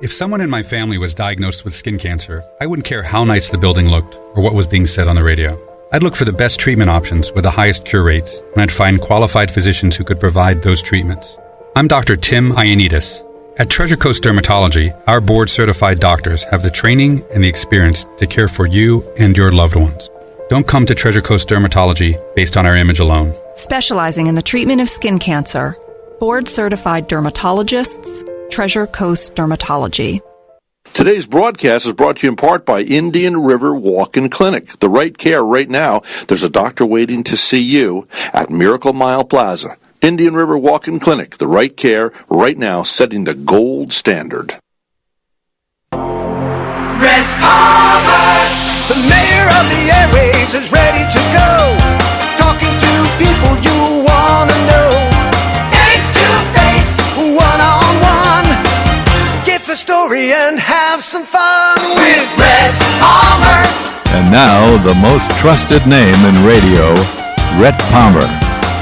If someone in my family was diagnosed with skin cancer, I wouldn't care how nice the building looked or what was being said on the radio. I'd look for the best treatment options with the highest cure rates, and I'd find qualified physicians who could provide those treatments. I'm Dr. Tim Ioannidis. At Treasure Coast Dermatology, our board-certified doctors have the training and the experience to care for you and your loved ones. Don't come to Treasure Coast Dermatology based on our image alone. Specializing in the treatment of skin cancer, board-certified dermatologists, Treasure Coast Dermatology. Today's broadcast is brought to you in part by Indian River Walk-In Clinic. The right care right now. There's a doctor waiting to see you at Miracle Mile Plaza. Indian River Walk-In Clinic. The right care right now, setting the gold standard. Rhett Palmer, the mayor of the airwaves, is ready to go. Talking to people you want to know. Face to face, one-on-one. Get the story and have some fun with Rhett Palmer. And now, the most trusted name in radio, Rhett Palmer,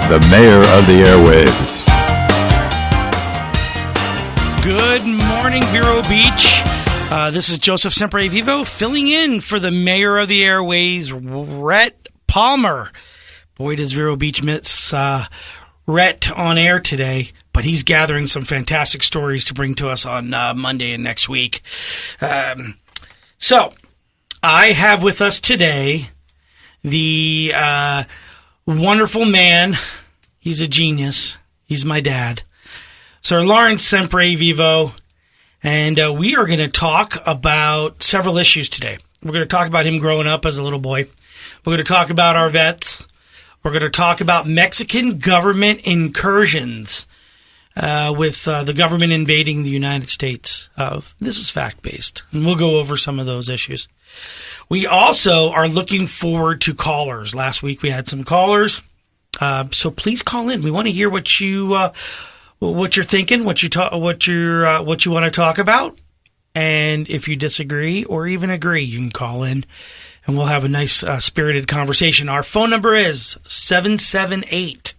the mayor of the airwaves. Good morning, Vero Beach. This is Joseph Semprevivo filling in for the mayor of the airways, Rhett Palmer. Boy, does Vero Beach miss Rhett on air today, but he's gathering some fantastic stories to bring to us on Monday and next week. So, I have with us today the wonderful man. He's a genius. He's my dad. Sir Lawrence Semprevivo. And we are going to talk about several issues today. We're going to talk about him growing up as a little boy. We're going to talk about our vets. We're going to talk about Mexican government incursions with the government invading the United States. This is fact-based, and we'll go over some of those issues. We also are looking forward to callers. Last week we had some callers, so please call in. We want to hear what you're thinking, what you want to talk about, and if you disagree or even agree, you can call in, and we'll have a nice spirited conversation. Our phone number is 778-3500.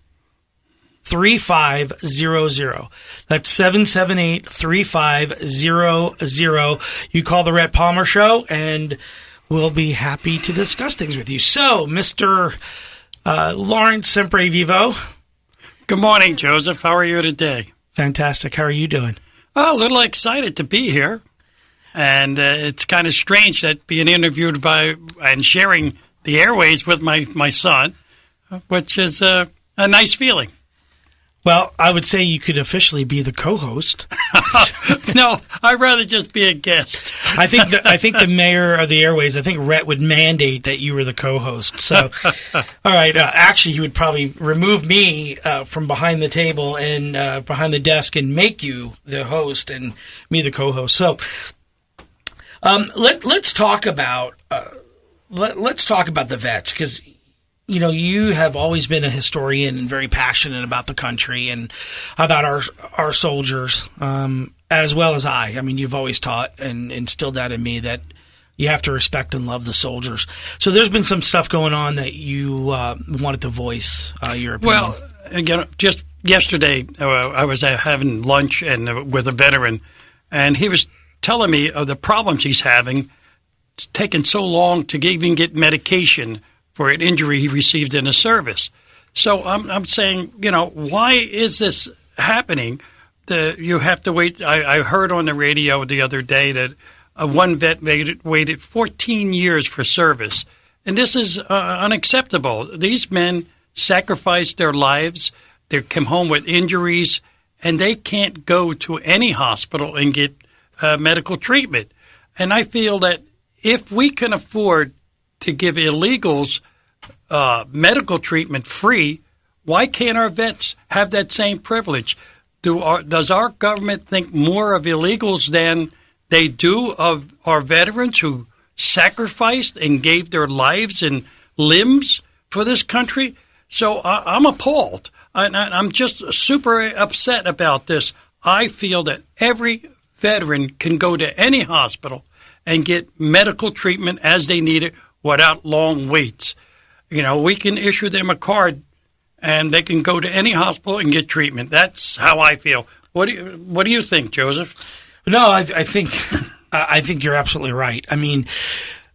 That's 778-3500. You call the Rhett Palmer Show, and we'll be happy to discuss things with you. So, Mr. Lawrence Semprevivo. Good morning, Joseph. How are you today? Fantastic. How are you doing? Oh, a little excited to be here. And it's kind of strange that being interviewed by and sharing the airways with my son, which is a nice feeling. Well, I would say you could officially be the co-host. No, I'd rather just be a guest. I think the mayor of the airways, I think Rhett would mandate that you were the co-host. So, all right. Actually, he would probably remove me from behind the table and behind the desk and make you the host and me the co-host. So, let's talk about the vets, because you know, you have always been a historian and very passionate about the country and about our soldiers, as well as I. I mean, you've always taught and instilled that in me, that you have to respect and love the soldiers. So there's been some stuff going on that you wanted to voice your opinion. Well, again, just yesterday, I was having lunch with a veteran, and he was telling me of the problems he's having. It's taken so long to even get medication for an injury he received in the service. So I'm saying, you know, why is this happening? You have to wait. I heard on the radio the other day that one vet waited 14 years for service. And this is unacceptable. These men sacrificed their lives. They come home with injuries, and they can't go to any hospital and get medical treatment. And I feel that if we can afford to give illegals medical treatment free, why can't our vets have that same privilege? Does our government think more of illegals than they do of our veterans who sacrificed and gave their lives and limbs for this country? So I'm appalled. I'm just super upset about this. I feel that every veteran can go to any hospital and get medical treatment as they need it without long waits. You know, we can issue them a card and they can go to any hospital and get treatment. That's how I feel. What do you think, Joseph? No, I think I think you're absolutely right. I mean,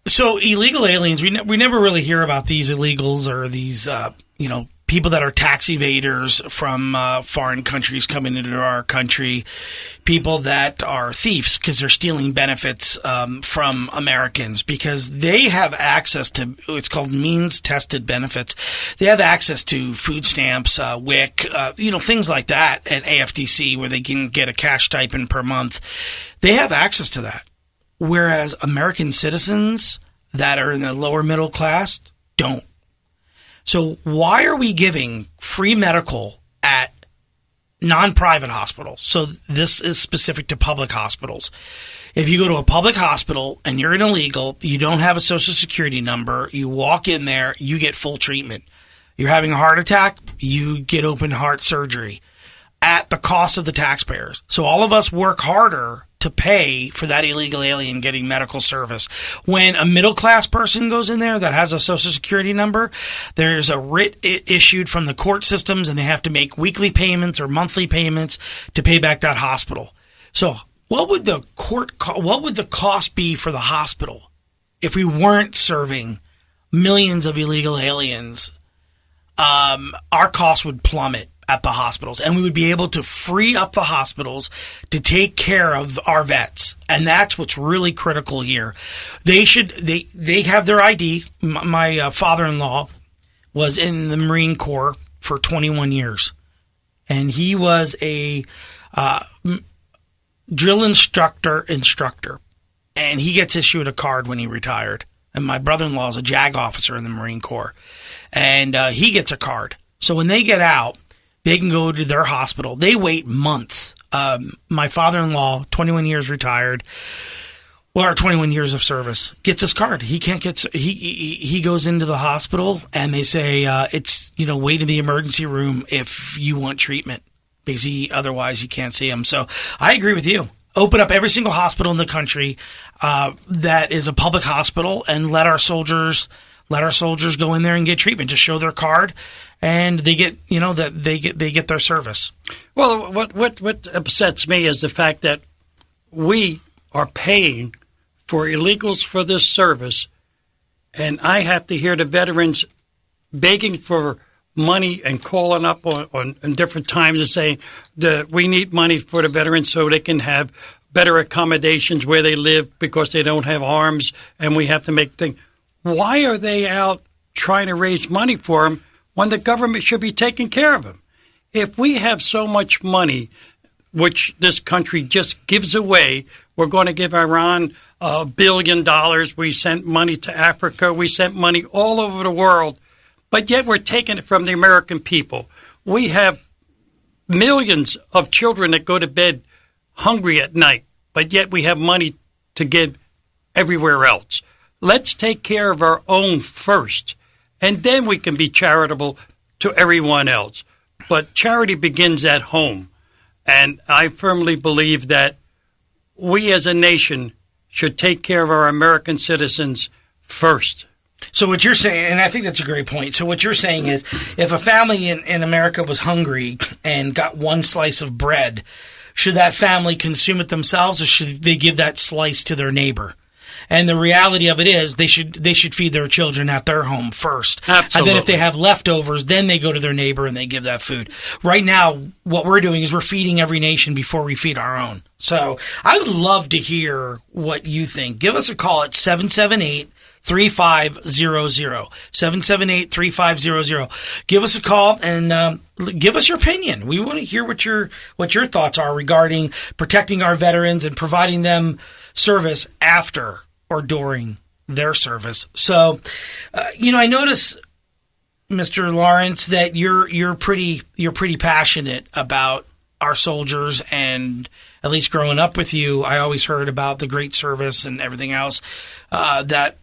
so illegal aliens, we never really hear about these illegals or these people that are tax evaders from foreign countries coming into our country, people that are thieves because they're stealing benefits from Americans because they have access to what's called means-tested benefits. They have access to food stamps, WIC, things like that at AFDC where they can get a cash stipend per month. They have access to that, whereas American citizens that are in the lower middle class don't. So why are we giving free medical at non-private hospitals? So this is specific to public hospitals. If you go to a public hospital and you're an illegal, you don't have a social security number, you walk in there, you get full treatment. You're having a heart attack, you get open heart surgery at the cost of the taxpayers. So all of us work harder to pay for that illegal alien getting medical service. When a middle-class person goes in there that has a social security number, there's a writ issued from the court systems, and they have to make weekly payments or monthly payments to pay back that hospital. So what would the cost be for the hospital if we weren't serving millions of illegal aliens? Our costs would plummet at the hospitals, and we would be able to free up the hospitals to take care of our vets. And that's what's really critical here. They have their ID. My father-in-law was in the Marine Corps for 21 years, and he was a drill instructor, and he gets issued a card when he retired. And my brother-in-law is a JAG officer in the Marine Corps, and he gets a card. So when they get out, they can go to their hospital. They wait months. My father-in-law, 21 years retired, or 21 years of service, gets his card. He can't get. He goes into the hospital and they say it's wait in the emergency room if you want treatment because otherwise you can't see him. So I agree with you. Open up every single hospital in the country that is a public hospital and let our soldiers go in there and get treatment. Just show their card. And they get, they get their service. Well, what upsets me is the fact that we are paying for illegals for this service, and I have to hear the veterans begging for money and calling up on different times and saying that we need money for the veterans so they can have better accommodations where they live because they don't have arms, and we have to make things. Why are they out trying to raise money for them when the government should be taking care of them? If we have so much money, which this country just gives away, we're going to give Iran $1 billion. We sent money to Africa. We sent money all over the world. But yet we're taking it from the American people. We have millions of children that go to bed hungry at night, but yet we have money to give everywhere else. Let's take care of our own first. And then we can be charitable to everyone else. But charity begins at home. And I firmly believe that we as a nation should take care of our American citizens first. So what you're saying, and I think that's a great point. So what you're saying is if a family in America was hungry and got one slice of bread, should that family consume it themselves or should they give that slice to their neighbor? And the reality of it is they should feed their children at their home first. Absolutely. And then if they have leftovers, then they go to their neighbor and they give that food. Right now, what we're doing is we're feeding every nation before we feed our own. So I would love to hear what you think. Give us a call at 778-3500. 778-3500. Give us a call and give us your opinion. We want to hear what your thoughts are regarding protecting our veterans and providing them service after or during their service. So, I notice, Mr. Lawrence, that you're pretty passionate about our soldiers, and at least growing up with you, I always heard about the great service and everything else that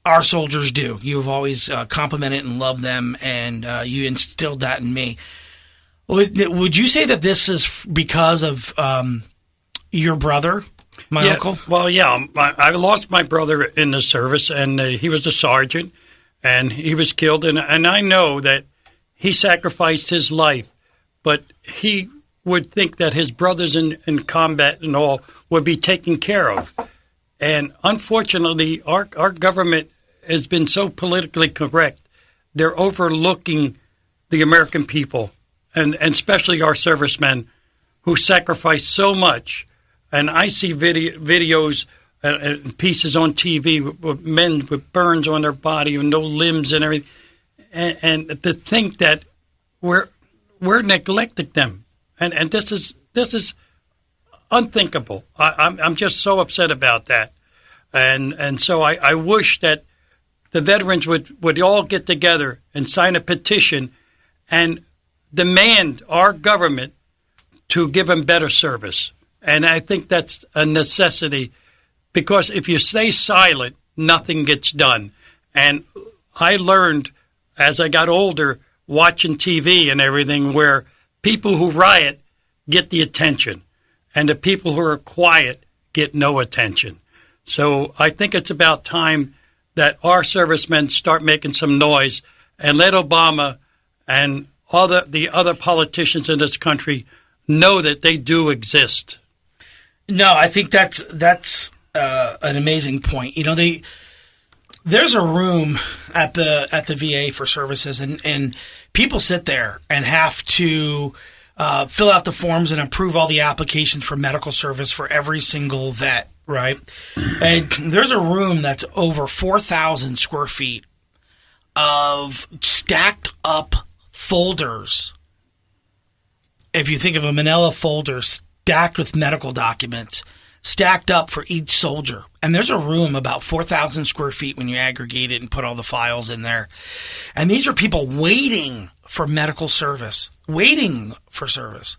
our soldiers do. You've always complimented and loved them, and you instilled that in me. Would you say that this is because of your brother? My uncle? Well, yeah. I lost my brother in the service, and he was a sergeant, and he was killed. And I know that he sacrificed his life, but he would think that his brothers in combat and all would be taken care of. And unfortunately, our government has been so politically correct, they're overlooking the American people, and especially our servicemen who sacrifice so much. And I see videos and pieces on TV with men with burns on their body and no limbs and everything. And to think that we're neglecting them. And this is unthinkable. I'm just so upset about that. And so I wish that the veterans would all get together and sign a petition and demand our government to give them better service. And I think that's a necessity, because if you stay silent, nothing gets done. And I learned as I got older, watching TV and everything, where people who riot get the attention and the people who are quiet get no attention. So I think it's about time that our servicemen start making some noise and let Obama and the other politicians in this country know that they do exist. No, I think that's an amazing point. You know, there's a room at the VA for services, and people sit there and have to fill out the forms and approve all the applications for medical service for every single vet, right? And there's a room that's over 4,000 square feet of stacked up folders. If you think of a manila folder stacked with medical documents, stacked up for each soldier. And there's a room about 4,000 square feet when you aggregate it and put all the files in there. And these are people waiting for medical service, waiting for service.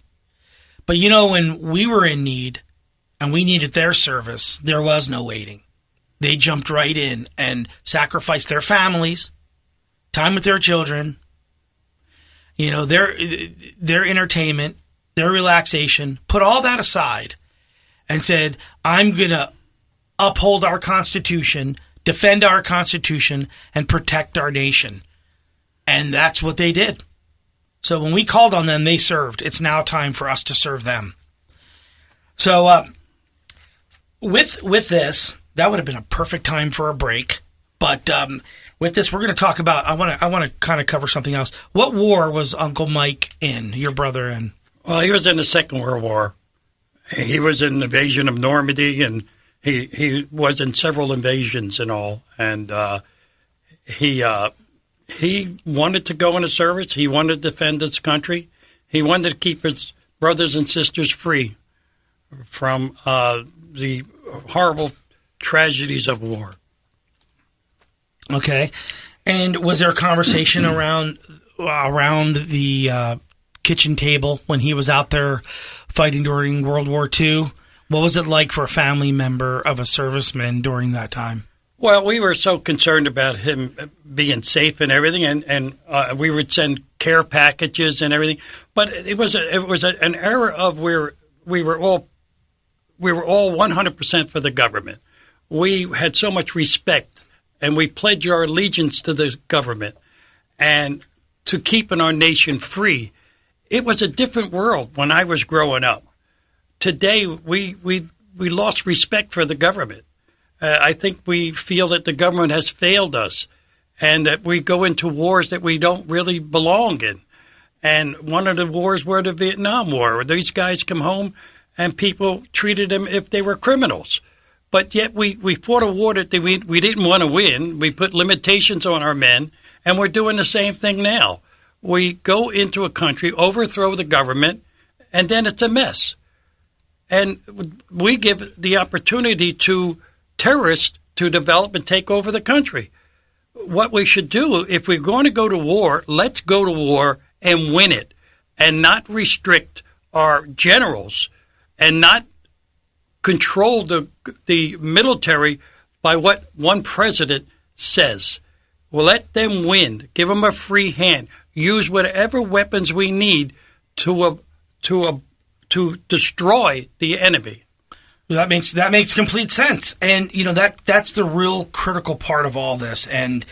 But you know, when we were in need and we needed their service, there was no waiting. They jumped right in and sacrificed their families, time with their children, you know, their entertainment, their relaxation, put all that aside and said, I'm going to uphold our Constitution, defend our Constitution, and protect our nation. And that's what they did. So when we called on them, they served. It's now time for us to serve them. So with this, that would have been a perfect time for a break. But with this, we're going to talk about, I want to kind of cover something else. What war was Uncle Mike in, your brother in? Well, he was in the Second World War. He was in the invasion of Normandy, and he was in several invasions and all. And he wanted to go into service. He wanted to defend his country. He wanted to keep his brothers and sisters free from the horrible tragedies of war. Okay. And was there a conversation around the kitchen table when he was out there fighting during World War II? What was it like for a family member of a serviceman during that time? Well, we were so concerned about him being safe and everything, and we would send care packages and everything. But it was an era of where we were all 100% for the government. We had so much respect, and we pledged our allegiance to the government and to keeping our nation free. It was a different world when I was growing up. Today, we lost respect for the government. I think we feel that the government has failed us and that we go into wars that we don't really belong in. And one of the wars were the Vietnam War, where these guys come home and people treated them if they were criminals. But yet we fought a war that we didn't want to win. We put limitations on our men, and we're doing the same thing now. We go into a country, overthrow the government, and then it's a mess. And we give the opportunity to terrorists to develop and take over the country. What we should do, if we're going to go to war, let's go to war and win it, and not restrict our generals and not control the military by what one president says. Well, let them win. Give them a free hand. Use whatever weapons we need to destroy the enemy. That makes complete sense. And you know, that's the real critical part of all this. And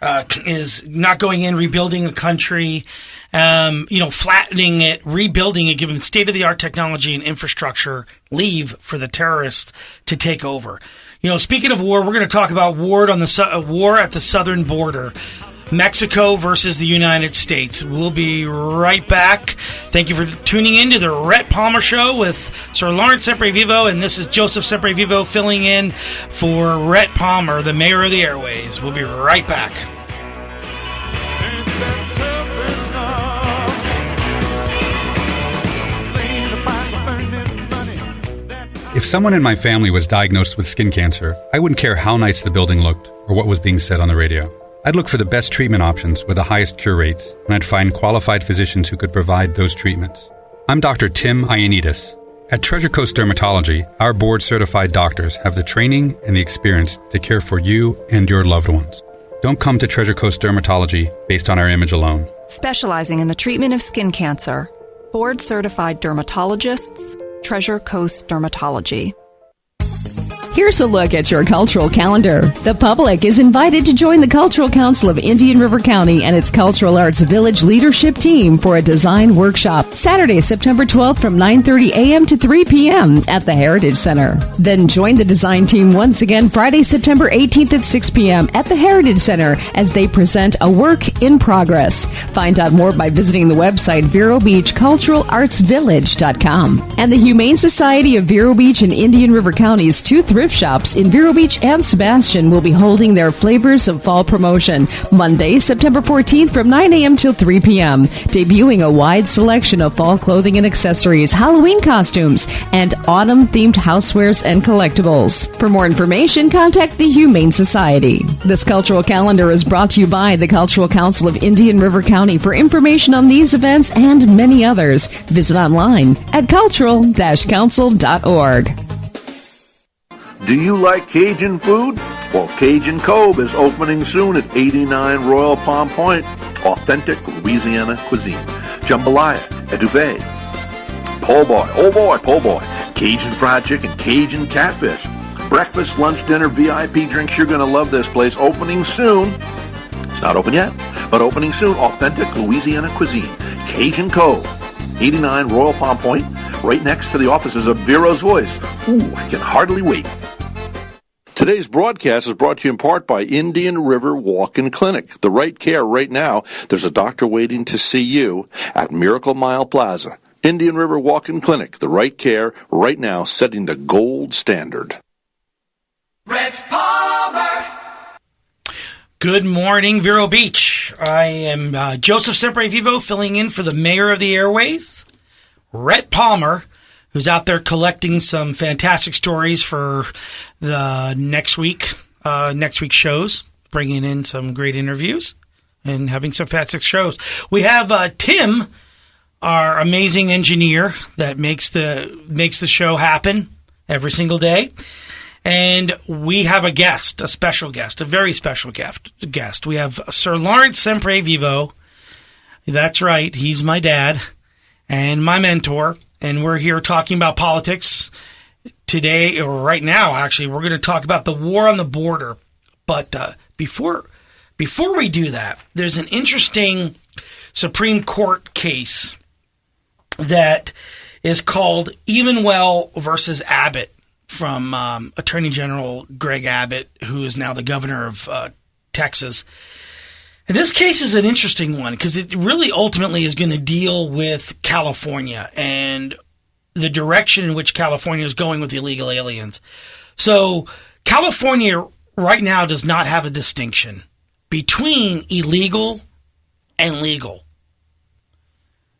is not going in, rebuilding a country, flattening it, rebuilding it, giving state-of-the-art technology and infrastructure, leave for the terrorists to take over. Speaking of war, we're going to talk about war at the southern border. Mexico versus the United States. We'll be right back. Thank you for tuning in to the Rhett Palmer Show with Sir Lawrence Semprevivo, and this is Joseph Semprevivo filling in for Rhett Palmer, the mayor of the airways. We'll be right back. If someone in my family was diagnosed with skin cancer, I wouldn't care how nice the building looked or what was being said on the radio. I'd look for the best treatment options with the highest cure rates, and I'd find qualified physicians who could provide those treatments. I'm Dr. Tim Ioannidis. At Treasure Coast Dermatology, our board-certified doctors have the training and the experience to care for you and your loved ones. Don't come to Treasure Coast Dermatology based on our image alone. Specializing in the treatment of skin cancer. Board-certified dermatologists, Treasure Coast Dermatology. Here's a look at your cultural calendar. The public is invited to join the Cultural Council of Indian River County and its Cultural Arts Village leadership team for a design workshop Saturday, September 12th from 9:30 a.m. to 3 p.m. at the Heritage Center. Then join the design team once again Friday, September 18th at 6 p.m. at the Heritage Center as they present a work in progress. Find out more by visiting the website VeroBeachCulturalArtsVillage.com. And the Humane Society of Vero Beach and Indian River County's two thrift shops in Vero Beach and Sebastian will be holding their Flavors of Fall promotion Monday, September 14th from 9 a.m. till 3 p.m., debuting a wide selection of fall clothing and accessories, Halloween costumes, and autumn-themed housewares and collectibles. For more information, contact the Humane Society. This cultural calendar is brought to you by the Cultural Council of Indian River County. For information on these events and many others, visit online at cultural-council.org. Do you like Cajun food? Well, Cajun Cove is opening soon at 89 Royal Palm Point. Authentic Louisiana cuisine. Jambalaya, etouffee, po' boy, Cajun fried chicken, Cajun catfish. Breakfast, lunch, dinner, VIP drinks. You're going to love this place. Opening soon. It's not open yet, but opening soon. Authentic Louisiana cuisine. Cajun Cove, 89 Royal Palm Point, right next to the offices of Vero's Voice. Ooh, I can hardly wait. Today's broadcast is brought to you in part by Indian River Walk-In Clinic. The right care right now. There's a doctor waiting to see you at Miracle Mile Plaza. Indian River Walk-In Clinic. The right care right now, setting the gold standard. Rhett Palmer. Good morning, Vero Beach. I am Joseph Semprevivo, filling in for the mayor of the airways, Rhett Palmer, who's out there collecting some fantastic stories for the next week's shows, bringing in some great interviews and having some fantastic shows. We have Tim, our amazing engineer that makes the show happen every single day. And we have a guest, a special guest, a very special guest. We have Sir Lawrence Semprevivo. That's right, he's my dad and my mentor. And we're here talking about politics today, or right now, actually. We're going to talk about the war on the border. But before we do that, there's an interesting Supreme Court case that is called Evenwell versus Abbott from Attorney General Greg Abbott, who is now the governor of Texas. And this case is an interesting one because it really ultimately is going to deal with California and the direction in which California is going with illegal aliens. So California right now does not have a distinction between illegal and legal.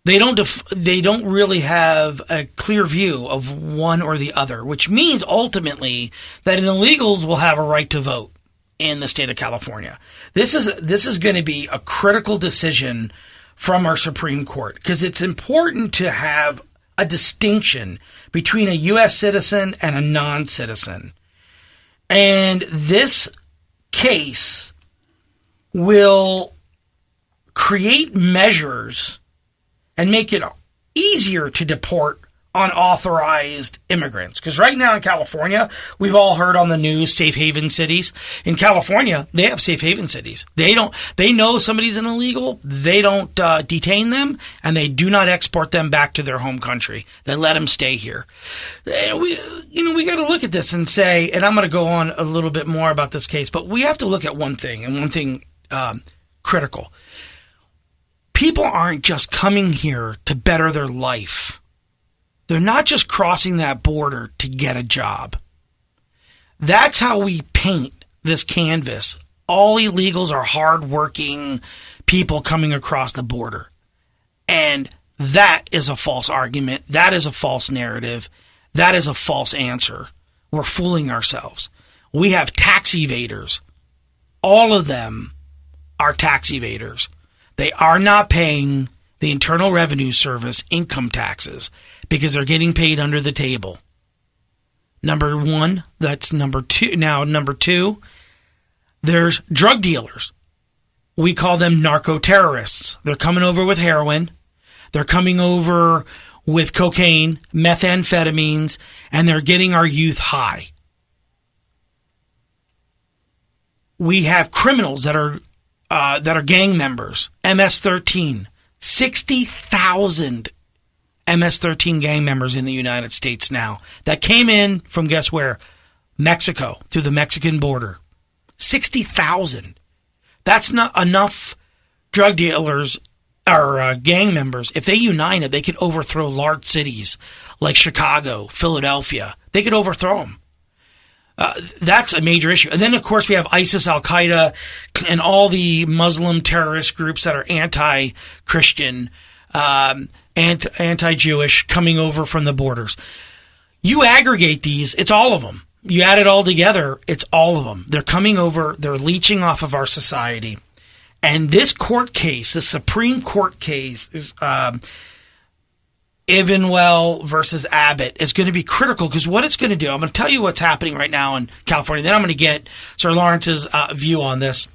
They don't really have a clear view of one or the other, which means ultimately that illegals will have a right to vote in the state of California. This is going to be a critical decision from our Supreme Court because it's important to have a distinction between a U.S. citizen and a non-citizen. And this case will create measures and make it easier to deport unauthorized immigrants. Because right now in California, we've all heard on the news, safe haven cities. In California, they have safe haven cities. They know somebody's an illegal. They don't detain them, and they do not export them back to their home country. They let them stay here. We got to look at this and say, and I'm going to go on a little bit more about this case, but we have to look at one thing, and one thing critical. People aren't just coming here to better their life. They're not just crossing that border to get a job. That's how we paint this canvas. All illegals are hardworking people coming across the border. And that is a false argument. That is a false narrative. That is a false answer. We're fooling ourselves. We have tax evaders. All of them are tax evaders. They are not paying the Internal Revenue Service income taxes because they're getting paid under the table. Number one, that's number two. Now, number two, there's drug dealers. We call them narco-terrorists. They're coming over with heroin. They're coming over with cocaine, methamphetamines, and they're getting our youth high. We have criminals that are gang members, MS-13. 60,000 MS-13 gang members in the United States now that came in from, guess where? Mexico, through the Mexican border. 60,000. That's not enough drug dealers or gang members. If they united, they could overthrow large cities like Chicago, Philadelphia. They could overthrow them. That's a major issue. And then, of course, we have ISIS, Al-Qaeda, and all the Muslim terrorist groups that are anti-Christian, anti-Jewish, coming over from the borders. You aggregate these, it's all of them. You add it all together, it's all of them. They're coming over, they're leeching off of our society. And this court case, the Supreme Court case, is Evenwell versus Abbott, is going to be critical, because what it's going to do, I'm going to tell you what's happening right now in California, then I'm going to get Sir Lawrence's view on this.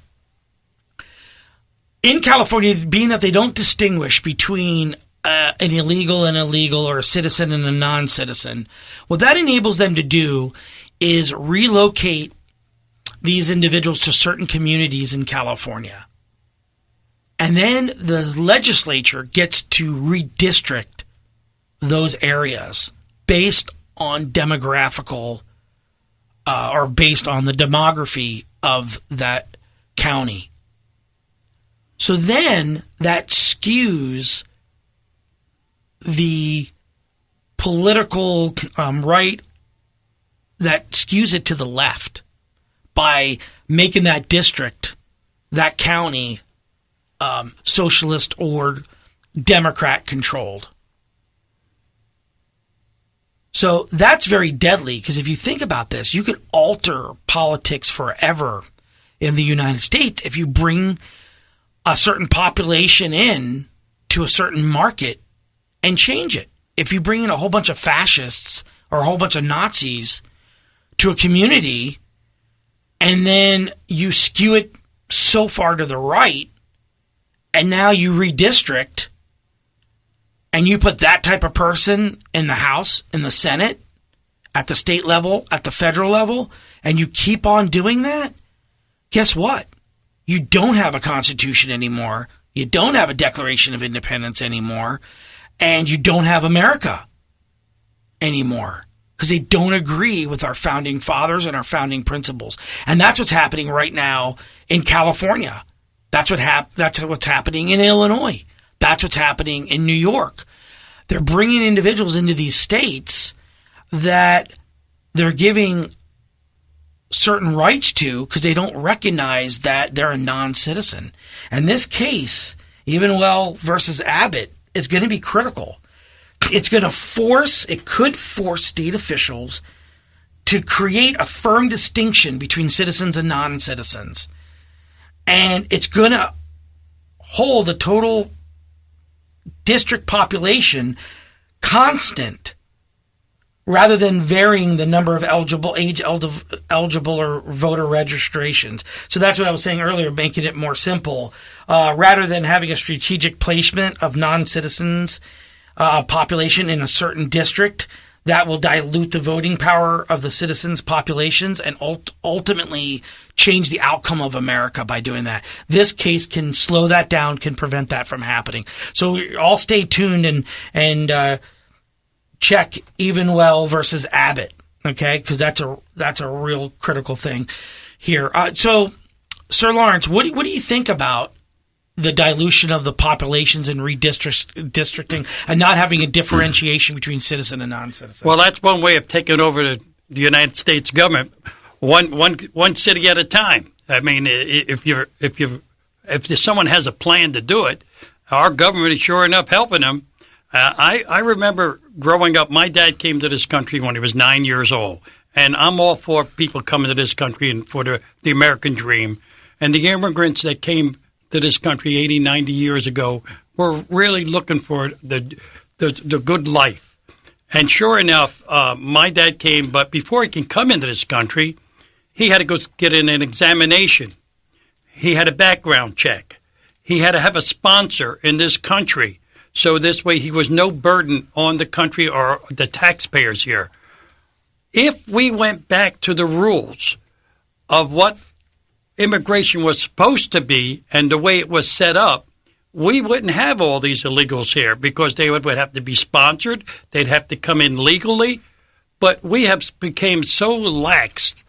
In California, being that they don't distinguish between an illegal or a citizen and a non-citizen, what that enables them to do is relocate these individuals to certain communities in California. And then the legislature gets to redistrict those areas based on demographical or based on the demography of that county. So then that skews the political right, that skews it to the left by making that district, that county, socialist or Democrat controlled. So that's very deadly, because if you think about this, you could alter politics forever in the United States if you bring a certain population in to a certain market and change it. If you bring in a whole bunch of fascists or a whole bunch of Nazis to a community and then you skew it so far to the right and now you redistrict and you put that type of person in the House, in the Senate, at the state level, at the federal level, and you keep on doing that, guess what? You don't have a Constitution anymore. You don't have a Declaration of Independence anymore. And you don't have America anymore, because they don't agree with our founding fathers and our founding principles. And that's what's happening right now in California. That's what's happening in Illinois. That's what's happening in New York. They're bringing individuals into these states that they're giving certain rights to because they don't recognize that they're a non-citizen. And this case, Evenwell versus Abbott, is going to be critical. It could force state officials to create a firm distinction between citizens and non-citizens. And it's going to hold the total district population constant rather than varying the number of eligible or voter registrations. So that's what I was saying earlier, making it more simple. Rather than having a strategic placement of non-citizens population in a certain district, that will dilute the voting power of the citizens' populations and ultimately change the outcome of America by doing that. This case can slow that down, can prevent that from happening. So all stay tuned and check Evenwell versus Abbott, okay? Because that's a real critical thing here. So, Sir Lawrence, what do you think about the dilution of the populations and redistricting and not having a differentiation between citizen and non-citizen? Well, that's one way of taking over the United States government, one city at a time. I mean, if someone has a plan to do it, our government is sure enough helping them. I remember growing up, my dad came to this country when he was 9 years old, and I'm all for people coming to this country and for the American dream. And the immigrants that came to this country 80, 90 years ago were really looking for the good life. And sure enough, my dad came, but before he can come into this country, he had to go get in an examination. He had a background check. He had to have a sponsor in this country. So this way he was no burden on the country or the taxpayers here. If we went back to the rules of what immigration was supposed to be and the way it was set up, we wouldn't have all these illegals here because they would have to be sponsored. They'd have to come in legally. But we have become so lax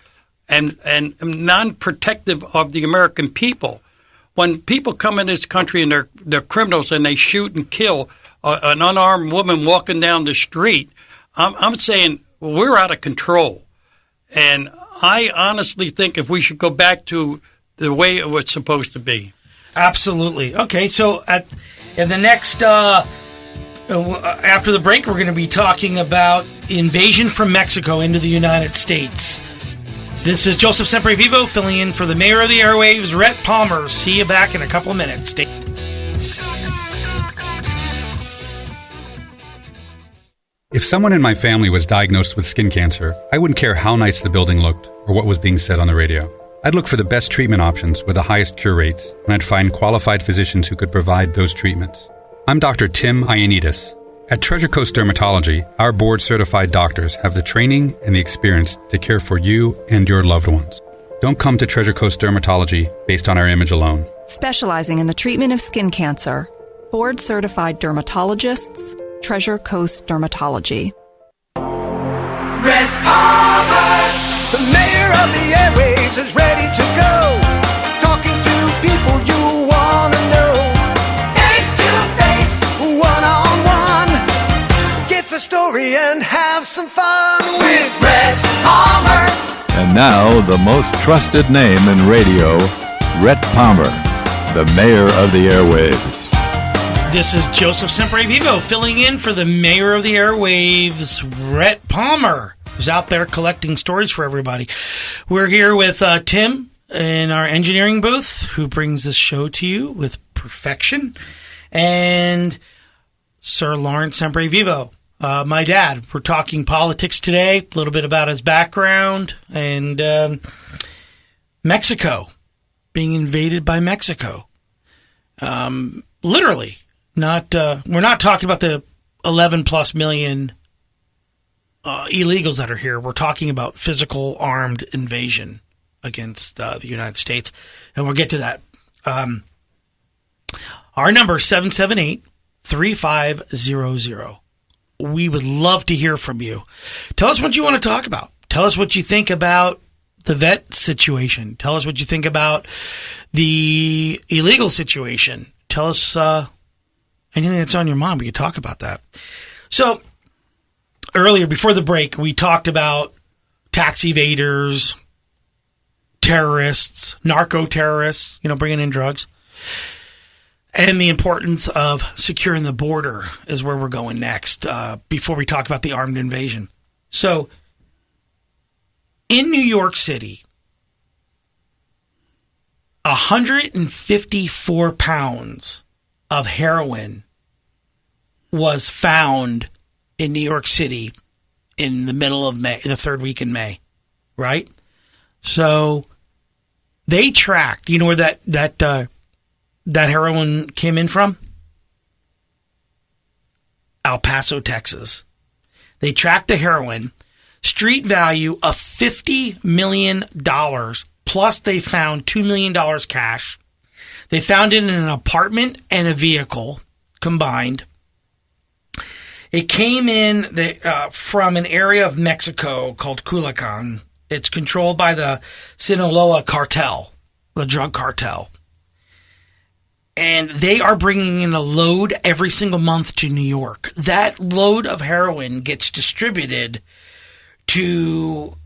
and non-protective of the American people. When people come in this country and they're criminals and they shoot and kill an unarmed woman walking down the street, I'm saying we're out of control. And I honestly think if we should go back to the way it was supposed to be. Absolutely. Okay, so in the next, after the break, we're going to be talking about invasion from Mexico into the United States. This is Joseph Semprevivo filling in for the mayor of the airwaves, Rhett Palmer. See you back in a couple of minutes. Stay. If someone in my family was diagnosed with skin cancer, I wouldn't care how nice the building looked or what was being said on the radio. I'd look for the best treatment options with the highest cure rates, and I'd find qualified physicians who could provide those treatments. I'm Dr. Tim Ioannidis. At Treasure Coast Dermatology, our board-certified doctors have the training and the experience to care for you and your loved ones. Don't come to Treasure Coast Dermatology based on our image alone. Specializing in the treatment of skin cancer, board-certified dermatologists, Treasure Coast Dermatology. Rhett Palmer, the mayor of the airwaves, is ready to go. Talking to people you want to know. Face to face, one-on-one. Get the story and have some fun with Rhett Palmer. And now, the most trusted name in radio, Rhett Palmer, the mayor of the airwaves. This is Joseph Semprevivo filling in for the mayor of the airwaves, Rhett Palmer, who's out there collecting stories for everybody. We're here with Tim in our engineering booth, who brings this show to you with perfection, and Sir Lawrence Semprevivo, my dad. We're talking politics today, a little bit about his background, and Mexico, being invaded by Mexico. Literally. We're not talking about the 11 plus million illegals that are here. We're talking about physical armed invasion against the United States, and we'll get to that. Our number is 778-3500. We would love to hear from you. Tell us what you want to talk about. Tell us what you think about the vet situation. Tell us what you think about the illegal situation. Tell us anything that's on your mind. We could talk about that. So earlier, before the break, we talked about tax evaders, terrorists, narco-terrorists, bringing in drugs. And the importance of securing the border is where we're going next, before we talk about the armed invasion. So in New York City, 154 pounds of heroin was found in New York City in the middle of May, the third week in May, right? So they tracked, where that heroin came in from? El Paso, Texas. They tracked the heroin, street value of $50 million, plus they found $2 million cash. They found it in an apartment and a vehicle combined. It came in from an area of Mexico called Culiacan. It's controlled by the Sinaloa cartel, the drug cartel. And they are bringing in a load every single month to New York. That load of heroin gets distributed to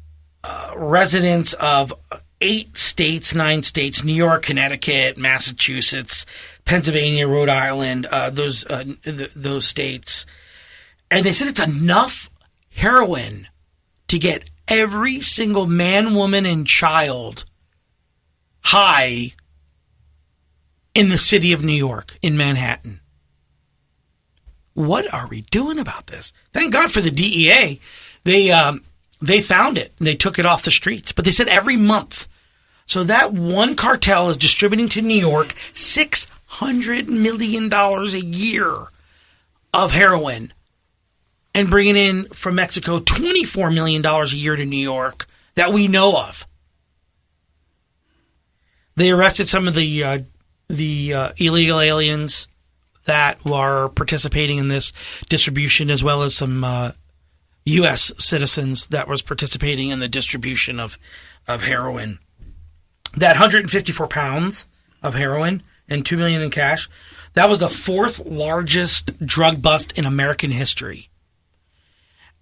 residents of 9 states, New York, Connecticut, Massachusetts, Pennsylvania, Rhode Island, those states. And they said it's enough heroin to get every single man, woman, and child high in the city of New York, in Manhattan. What are we doing about this? Thank God for the DEA. They found it and they took it off the streets. But they said every month. So that one cartel is distributing to New York $600 million a year of heroin and bringing in from Mexico $24 million a year to New York that we know of. They arrested some of the illegal aliens that were participating in this distribution, as well as some U.S. citizens that was participating in the distribution of heroin. That 154 pounds of heroin and $2 million in cash, that was the fourth largest drug bust in American history.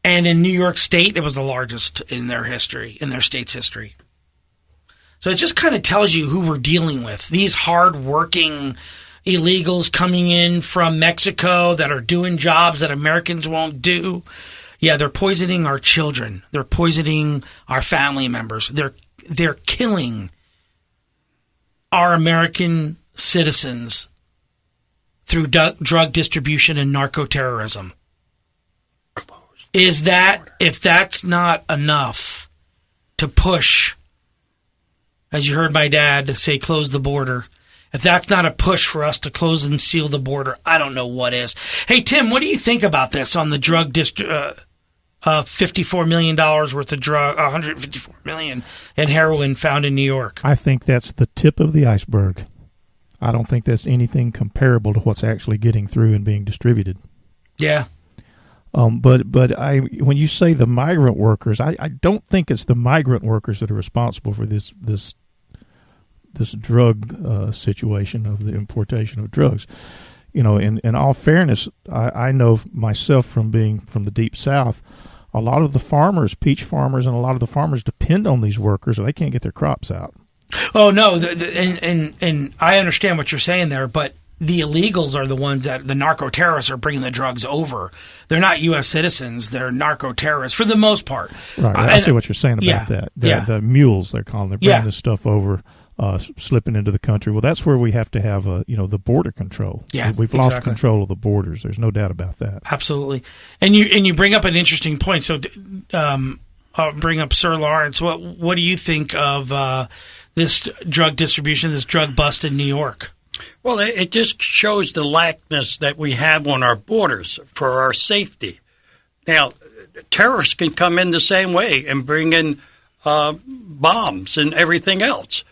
And in New York State, it was the largest in their history, in their state's history. So it just kind of tells you who we're dealing with. These hard-working illegals coming in from Mexico that are doing jobs that Americans won't do. Yeah, they're poisoning our children. They're poisoning our family members. They're killing our American citizens through drug distribution and narco-terrorism. If that's not enough to push, as you heard my dad say, close the border, if that's not a push for us to close and seal the border, I don't know what is. Hey, Tim, what do you think about this on the drug $54 million worth of drug, $154 million in heroin found in New York? I think that's the tip of the iceberg. I don't think that's anything comparable to what's actually getting through and being distributed. Yeah. But when you say the migrant workers, I don't think it's the migrant workers that are responsible for this drug situation of the importation of drugs. You know, in all fairness, I know myself from being from the Deep South, a lot of the farmers, peach farmers, and a lot of the farmers depend on these workers, or they can't get their crops out. Oh no, and I understand what you're saying there, but the illegals are the ones that the narco-terrorists are bringing the drugs over. They're not U.S. citizens. They're narco-terrorists for the most part. Right. I see what you're saying about that. The mules, they're calling them. They're bringing this stuff over, slipping into the country. Well, that's where we have to have the border control. Yeah, we've lost control of the borders. There's no doubt about that. Absolutely. And you bring up an interesting point. So I'll bring up Sir Lawrence. What do you think of this drug distribution, this drug bust in New York? Well, it just shows the laxness that we have on our borders for our safety. Now, terrorists can come in the same way and bring in bombs and everything else.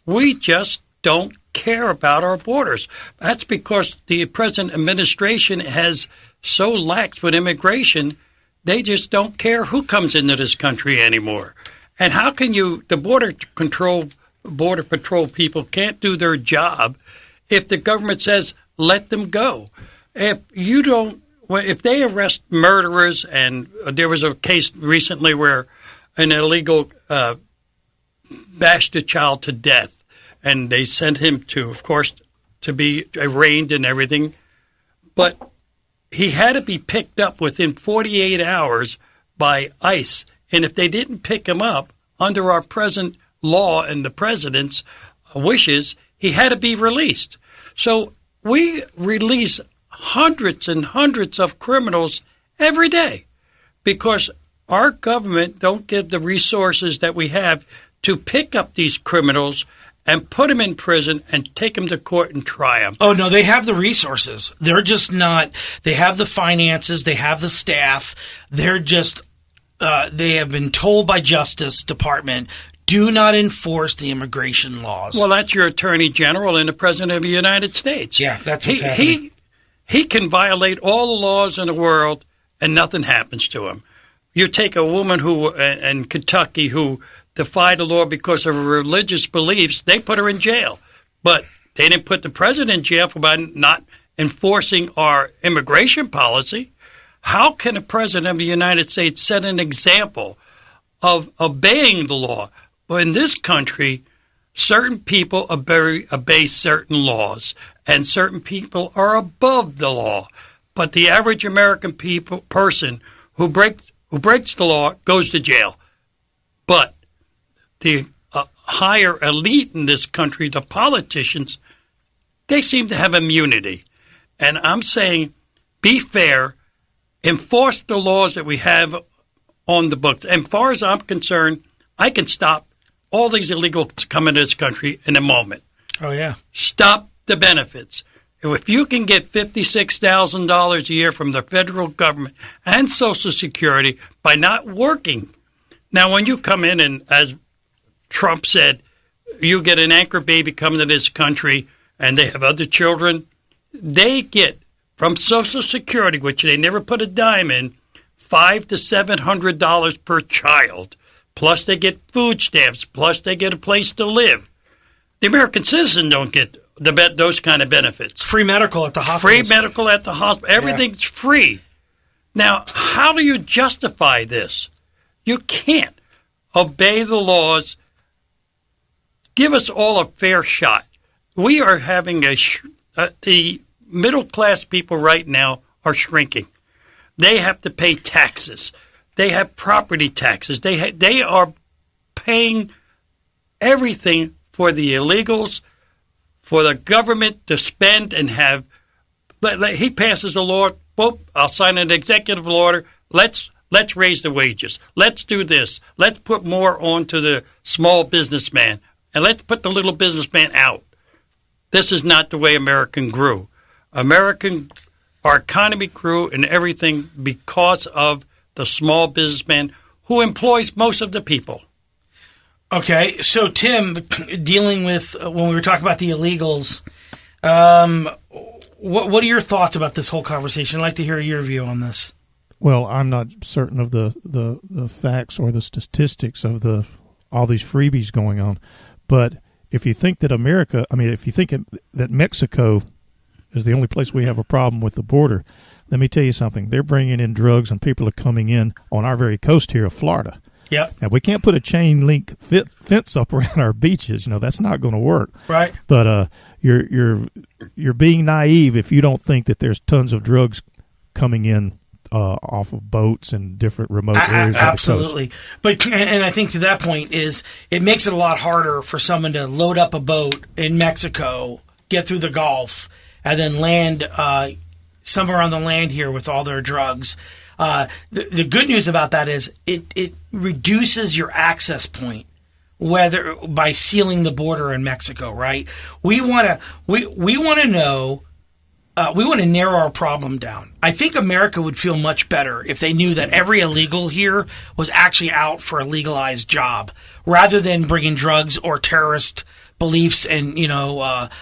We just don't care about our borders. That's because the present administration has so lax with immigration, they just don't care who comes into this country anymore. And how can the border patrol people can't do their job if the government says, let them go? If they arrest murderers, and there was a case recently where an illegal bashed a child to death, and they sent him to, of course, to be arraigned and everything, but he had to be picked up within 48 hours by ICE, and if they didn't pick him up under our present law and the president's wishes, he had to be released. So we release hundreds and hundreds of criminals every day because our government don't give the resources that we have to pick up these criminals and put them in prison and take them to court and try them. Oh, no, they have the resources. They're just not, they have the finances, they have the staff. They're just, they have been told by Justice Department, do not enforce the immigration laws. Well, that's your Attorney General and the President of the United States. Yeah, that's what's happening. He can violate all the laws in the world and nothing happens to him. You take a woman who in Kentucky who defied the law because of her religious beliefs, they put her in jail. But they didn't put the president in jail for not enforcing our immigration policy. How can a president of the United States set an example of obeying the law? Well, in this country, certain people obey certain laws, and certain people are above the law. But the average American person who breaks the law goes to jail. But the higher elite in this country, the politicians, they seem to have immunity. And I'm saying, be fair, enforce the laws that we have on the books. And as far as I'm concerned, I can stop all these illegals coming to this country in a moment. Oh, yeah. Stop the benefits. If you can get $56,000 a year from the federal government and Social Security by not working. Now, when you come in and, as Trump said, you get an anchor baby coming to this country and they have other children, they get from Social Security, which they never put a dime in, $500 to $700 per child. Plus they get food stamps. Plus they get a place to live. The American citizen don't get those kind of benefits. Free medical at the hospital. Free medical at the hospital. Everything's free. Now, how do you justify this? You can't obey the laws. Give us all a fair shot. We are having the middle class people right now are shrinking. They have to pay taxes. They have property taxes. They are paying everything for the illegals, for the government to spend and have. He passes a law. Well, I'll sign an executive order. Let's raise the wages. Let's do this. Let's put more on to the small businessman, and let's put the little businessman out. This is not the way America grew. Our economy grew and everything because of the small businessman who employs most of the people. Okay, so Tim, dealing with when we were talking about the illegals, what are your thoughts about this whole conversation? I'd like to hear your view on this. Well, I'm not certain of the facts or the statistics of all these freebies going on, but if you think that that Mexico is the only place we have a problem with the border, let me tell you something. They're bringing in drugs and people are coming in on our very coast here of Florida. Yep. Now, we can't put a chain link fence up around our beaches. That's not going to work. Right. But you're being naive if you don't think that there's tons of drugs coming in off of boats and different remote areas. Absolutely. But and I think to that point is it makes it a lot harder for someone to load up a boat in Mexico, get through the Gulf, and then land somewhere on the land here with all their drugs. The good news about that is it reduces your access point, whether by sealing the border in Mexico. Right? We want to know. We want to narrow our problem down. I think America would feel much better if they knew that every illegal here was actually out for a legalized job, rather than bringing drugs or terrorist beliefs and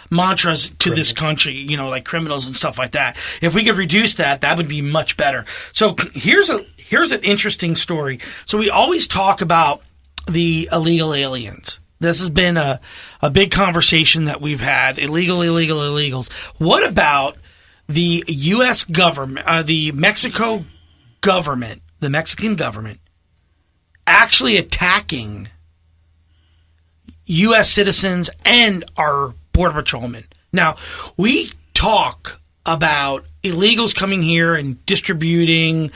mantras to this country, like criminals and stuff like that. If we could reduce that would be much better. So here's an interesting story. So we always talk about the illegal aliens. This has been a big conversation that we've had. Illegals. What about the U.S. government, the Mexican government, actually attacking U.S. citizens and our border patrolmen? Now, we talk about illegals coming here and distributing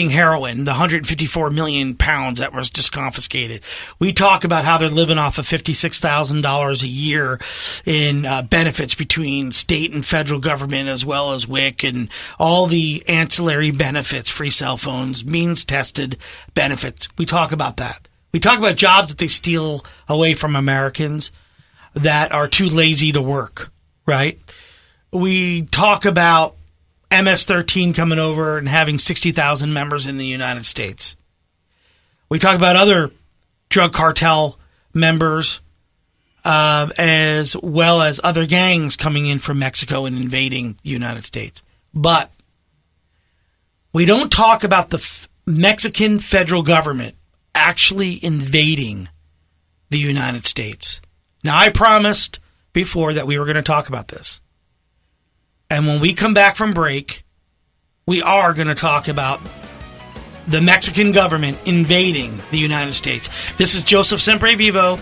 heroin, the 154 million pounds that was just confiscated. We talk about how they're living off of $56,000 a year in benefits between state and federal government, as well as WIC and all the ancillary benefits, free cell phones, means tested benefits. We talk about that. We talk about jobs that they steal away from Americans. that are too lazy to work, right? We talk about MS-13 coming over and having 60,000 members in the United States. We talk about other drug cartel members as well as other gangs coming in from Mexico and invading the United States. But we don't talk about the Mexican federal government actually invading the United States. Now, I promised before that we were going to talk about this. And when we come back from break, we are going to talk about the Mexican government invading the United States. This is Joseph Semprevivo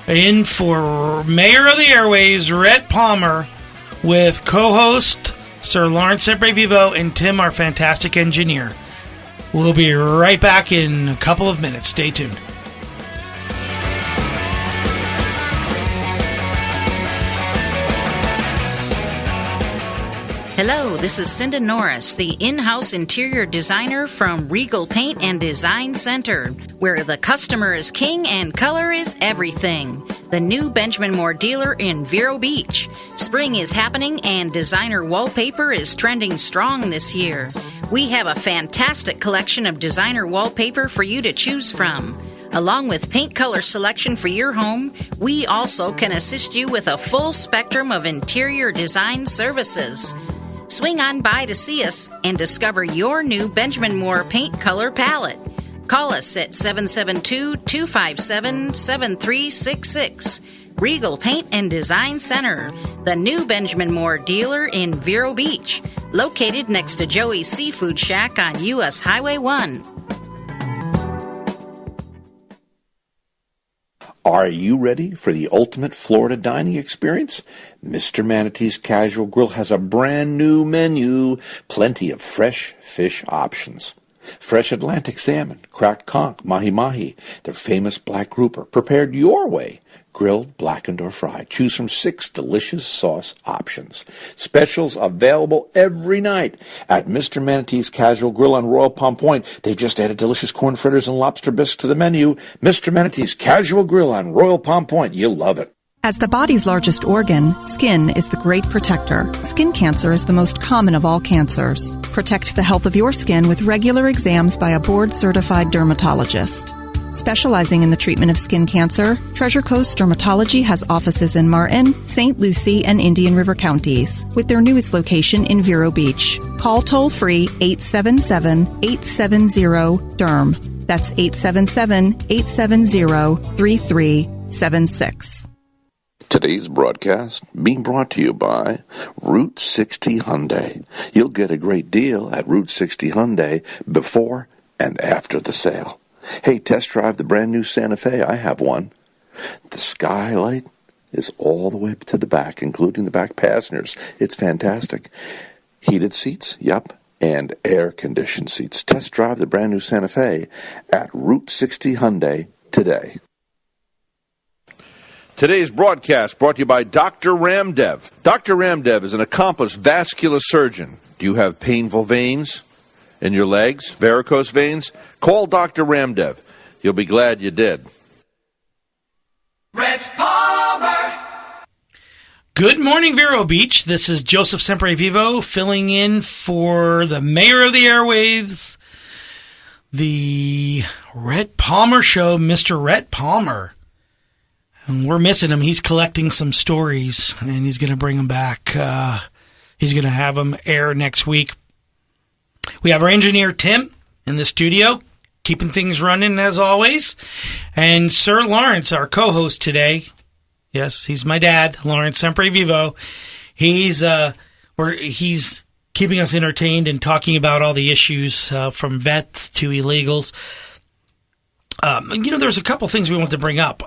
in for Mayor of the Airwaves, Rhett Palmer, with co-host Sir Lawrence Semprevivo and Tim, our fantastic engineer. We'll be right back in a couple of minutes. Stay tuned. Hello, this is Cinda Norris, the in-house interior designer from Regal Paint and Design Center, where the customer is king and color is everything. The new Benjamin Moore dealer in Vero Beach. Spring is happening and designer wallpaper is trending strong this year. We have a fantastic collection of designer wallpaper for you to choose from. Along with paint color selection for your home, we also can assist you with a full spectrum of interior design services. Swing on by to see us and discover your new Benjamin Moore paint color palette. Call us at 772-257-7366. Regal Paint and Design Center, the new Benjamin Moore dealer in Vero Beach, located next to Joey's Seafood Shack on U.S. Highway 1. Are you ready for the ultimate Florida dining experience? Mr. Manatee's Casual Grill has a brand new menu, plenty of fresh fish options. Fresh Atlantic salmon, cracked conch, mahi-mahi, their famous black grouper, prepared your way, grilled, blackened, or fried. Choose from 6 delicious sauce options. Specials available every night at Mr. Manatee's Casual Grill on Royal Palm Point. They've just added delicious corn fritters and lobster bisques to the menu. Mr. Manatee's Casual Grill on Royal Palm Point. You'll love it. As the body's largest organ, skin is the great protector. Skin cancer is the most common of all cancers. Protect the health of your skin with regular exams by a board-certified dermatologist. Specializing in the treatment of skin cancer, Treasure Coast Dermatology has offices in Martin, St. Lucie, and Indian River counties, with their newest location in Vero Beach. Call toll-free 877-870-DERM. That's 877-870-3376. Today's broadcast being brought to you by Route 60 Hyundai. You'll get a great deal at Route 60 Hyundai before and after the sale. Hey, test drive the brand new Santa Fe. I have one. The skylight is all the way to the back, including the back passengers. It's fantastic. Heated seats, yep, and air-conditioned seats. Test drive the brand new Santa Fe at Route 60 Hyundai today. Today's broadcast brought to you by Dr. Ramdev. Dr. Ramdev is an accomplished vascular surgeon. Do you have painful veins in your legs, varicose veins? Call Dr. Ramdev. You'll be glad you did. Rhett Palmer. Good morning, Vero Beach. This is Joseph Semprevivo filling in for the Mayor of the Airwaves, the Rhett Palmer Show, Mr. Rhett Palmer. And we're missing him. He's collecting some stories, and he's going to bring them back. He's going to have them air next week. We have our engineer, Tim, in the studio, keeping things running as always. And Sir Lawrence, our co-host today. Yes, he's my dad, Lawrence Semprevivo. He's keeping us entertained and talking about all the issues from vets to illegals. There's a couple things we want to bring up.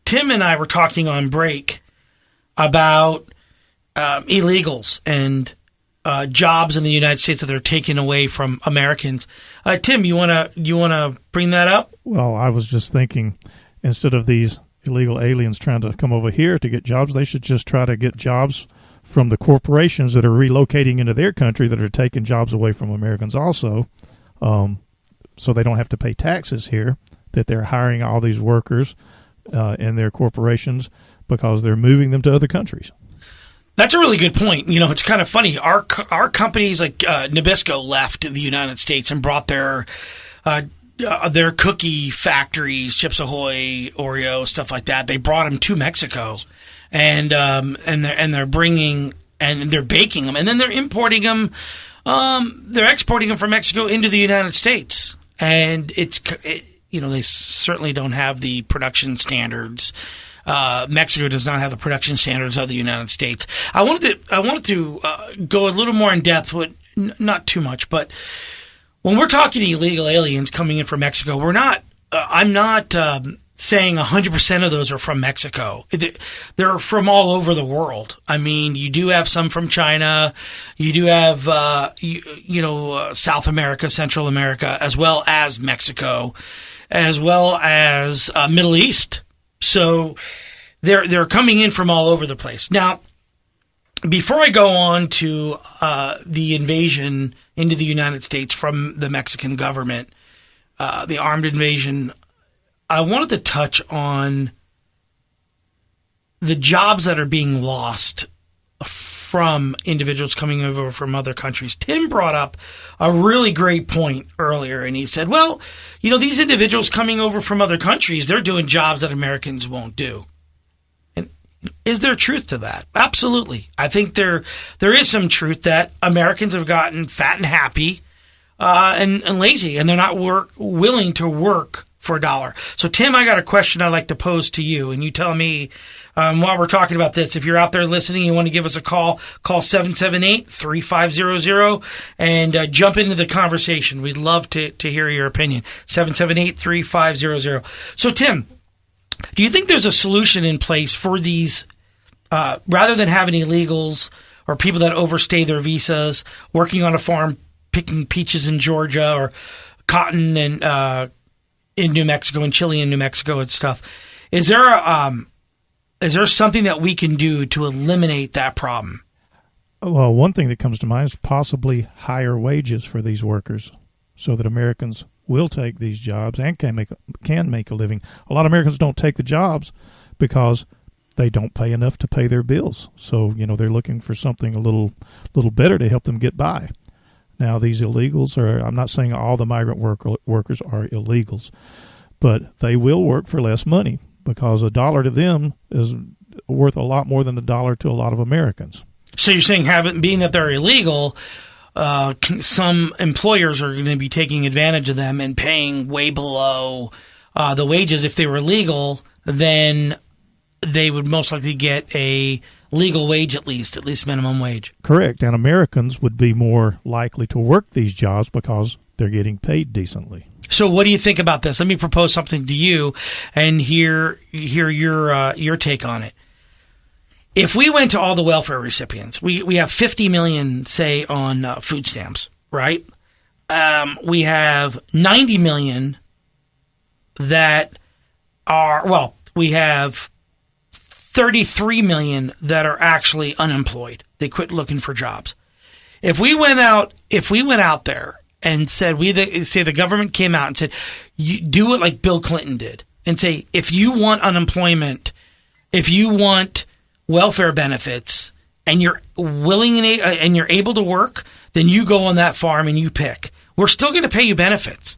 Tim and I were talking on break about illegals and jobs in the United States that are taken away from Americans. Tim, you wanna bring that up? Well, I was just thinking, instead of these illegal aliens trying to come over here to get jobs, they should just try to get jobs from the corporations that are relocating into their country that are taking jobs away from Americans also, so they don't have to pay taxes here, that they're hiring all these workers in their corporations, because they're moving them to other countries. That's a really good point. It's kind of funny. Our companies like Nabisco left the United States and brought their cookie factories, Chips Ahoy, Oreo, stuff like that. They brought them to Mexico, and they're bringing and they're baking them, and then they're importing them. They're exporting them from Mexico into the United States, and they certainly don't have the production standards. Mexico does not have the production standards of the United States. I wanted to go a little more in depth with, not too much, but when we're talking illegal aliens coming in from Mexico, I'm not saying 100% of those are from Mexico. They're from all over the world. I mean, you do have some from China. You do have, South America, Central America, as well as Mexico, as well as Middle East. So they're coming in from all over the place. Now, before I go on to the invasion into the United States from the Mexican government, the armed invasion, I wanted to touch on the jobs that are being lost from individuals coming over from other countries. Tim brought up a really great point earlier, and he said, well, these individuals coming over from other countries, they're doing jobs that Americans won't do. And is there truth to that? Absolutely. I think there is some truth that Americans have gotten fat and happy and lazy, and they're not willing to work for a dollar. So, Tim, I got a question I'd like to pose to you, and you tell me while we're talking about this. If you're out there listening, you want to give us a call 778-3500 and jump into the conversation. We'd love to hear your opinion. 778-3500. So, Tim, do you think there's a solution in place for these, rather than having illegals or people that overstay their visas, working on a farm, picking peaches in Georgia or cotton and in New Mexico and chili in New Mexico and stuff? Is there something that we can do to eliminate that problem? Well, one thing that comes to mind is possibly higher wages for these workers so that Americans will take these jobs and can make a living. A lot of Americans don't take the jobs because they don't pay enough to pay their bills. So, they're looking for something a little better to help them get by. Now, these illegals I'm not saying all the migrant workers are illegals, but they will work for less money because $1 to them is worth a lot more than $1 to a lot of Americans. So you're saying, being that they're illegal, some employers are going to be taking advantage of them and paying way below the wages. If they were legal, then they would most likely get a legal wage at least minimum wage. Correct. And Americans would be more likely to work these jobs because they're getting paid decently. So what do you think about this? Let me propose something to you and hear your take on it. If we went to all the welfare recipients, we have 50 million, say, on food stamps, right? We have 90 million that are, we have 33 million that are actually unemployed. They quit looking for jobs. If we went out there and said, say the government came out and said, you do it like Bill Clinton did, and say, if you want unemployment, if you want welfare benefits, and you're willing and you're able to work, then you go on that farm and you pick. We're still going to pay you benefits.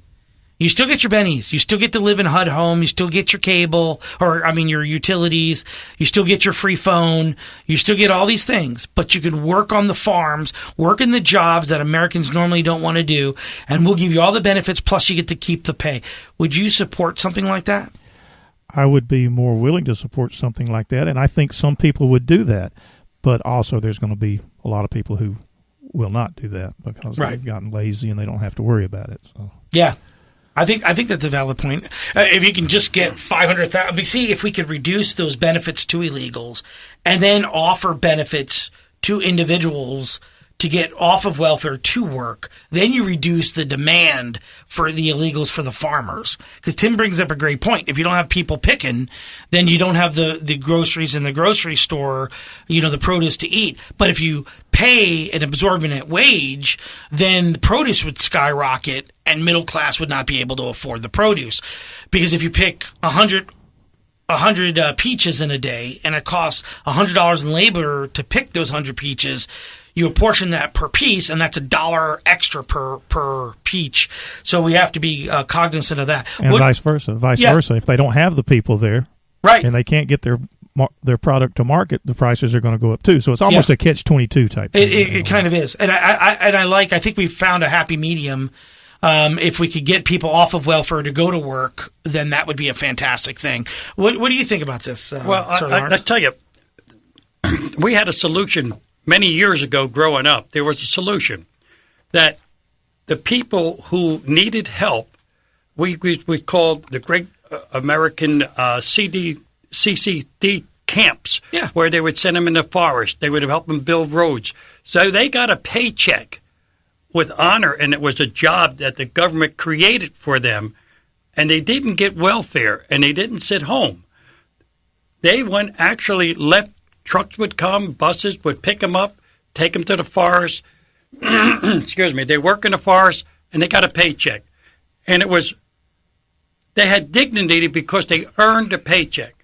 You still get your bennies. You still get to live in a HUD home. You still get your cable, your utilities. You still get your free phone. You still get all these things. But you can work on the farms, work in the jobs that Americans normally don't want to do, and we'll give you all the benefits, plus you get to keep the pay. Would you support something like that? I would be more willing to support something like that, and I think some people would do that. But also there's going to be a lot of people who will not do that because they've gotten lazy and they don't have to worry about it. So. Yeah. I think that's a valid point. If you can just get 500,000, see if we could reduce those benefits to illegals and then offer benefits to individuals to get off of welfare to work, then you reduce the demand for the illegals for the farmers. Because Tim brings up a great point. If you don't have people picking, then you don't have the groceries in the grocery store, the produce to eat. But if you pay an absorbent wage, then the produce would skyrocket and middle class would not be able to afford the produce. Because if you pick 100 100 peaches in a day, and it costs $100 in labor to pick those 100 peaches, you apportion that per piece, and that's $1 extra per peach. So we have to be cognizant of that. And vice versa. If they don't have the people there, right, and they can't get their product to market, the prices are going to go up too. So it's almost a catch-22 type thing. It kind of is. And I think we found a happy medium. If we could get people off of welfare to go to work, then that would be a fantastic thing. What do you think about this, Sir Lawrence? I tell you, we had a solution many years ago growing up. There was a solution that the people who needed help, we called the Great American CCD camps, where they would send them in the forest. They would help them build roads. So they got a paycheck with honor, and it was a job that the government created for them, and they didn't get welfare, and they didn't sit home. They went actually left. Trucks would come, buses would pick them up, take them to the forest. Excuse me. They work in the forest, and they got a paycheck. And they had dignity because they earned a paycheck.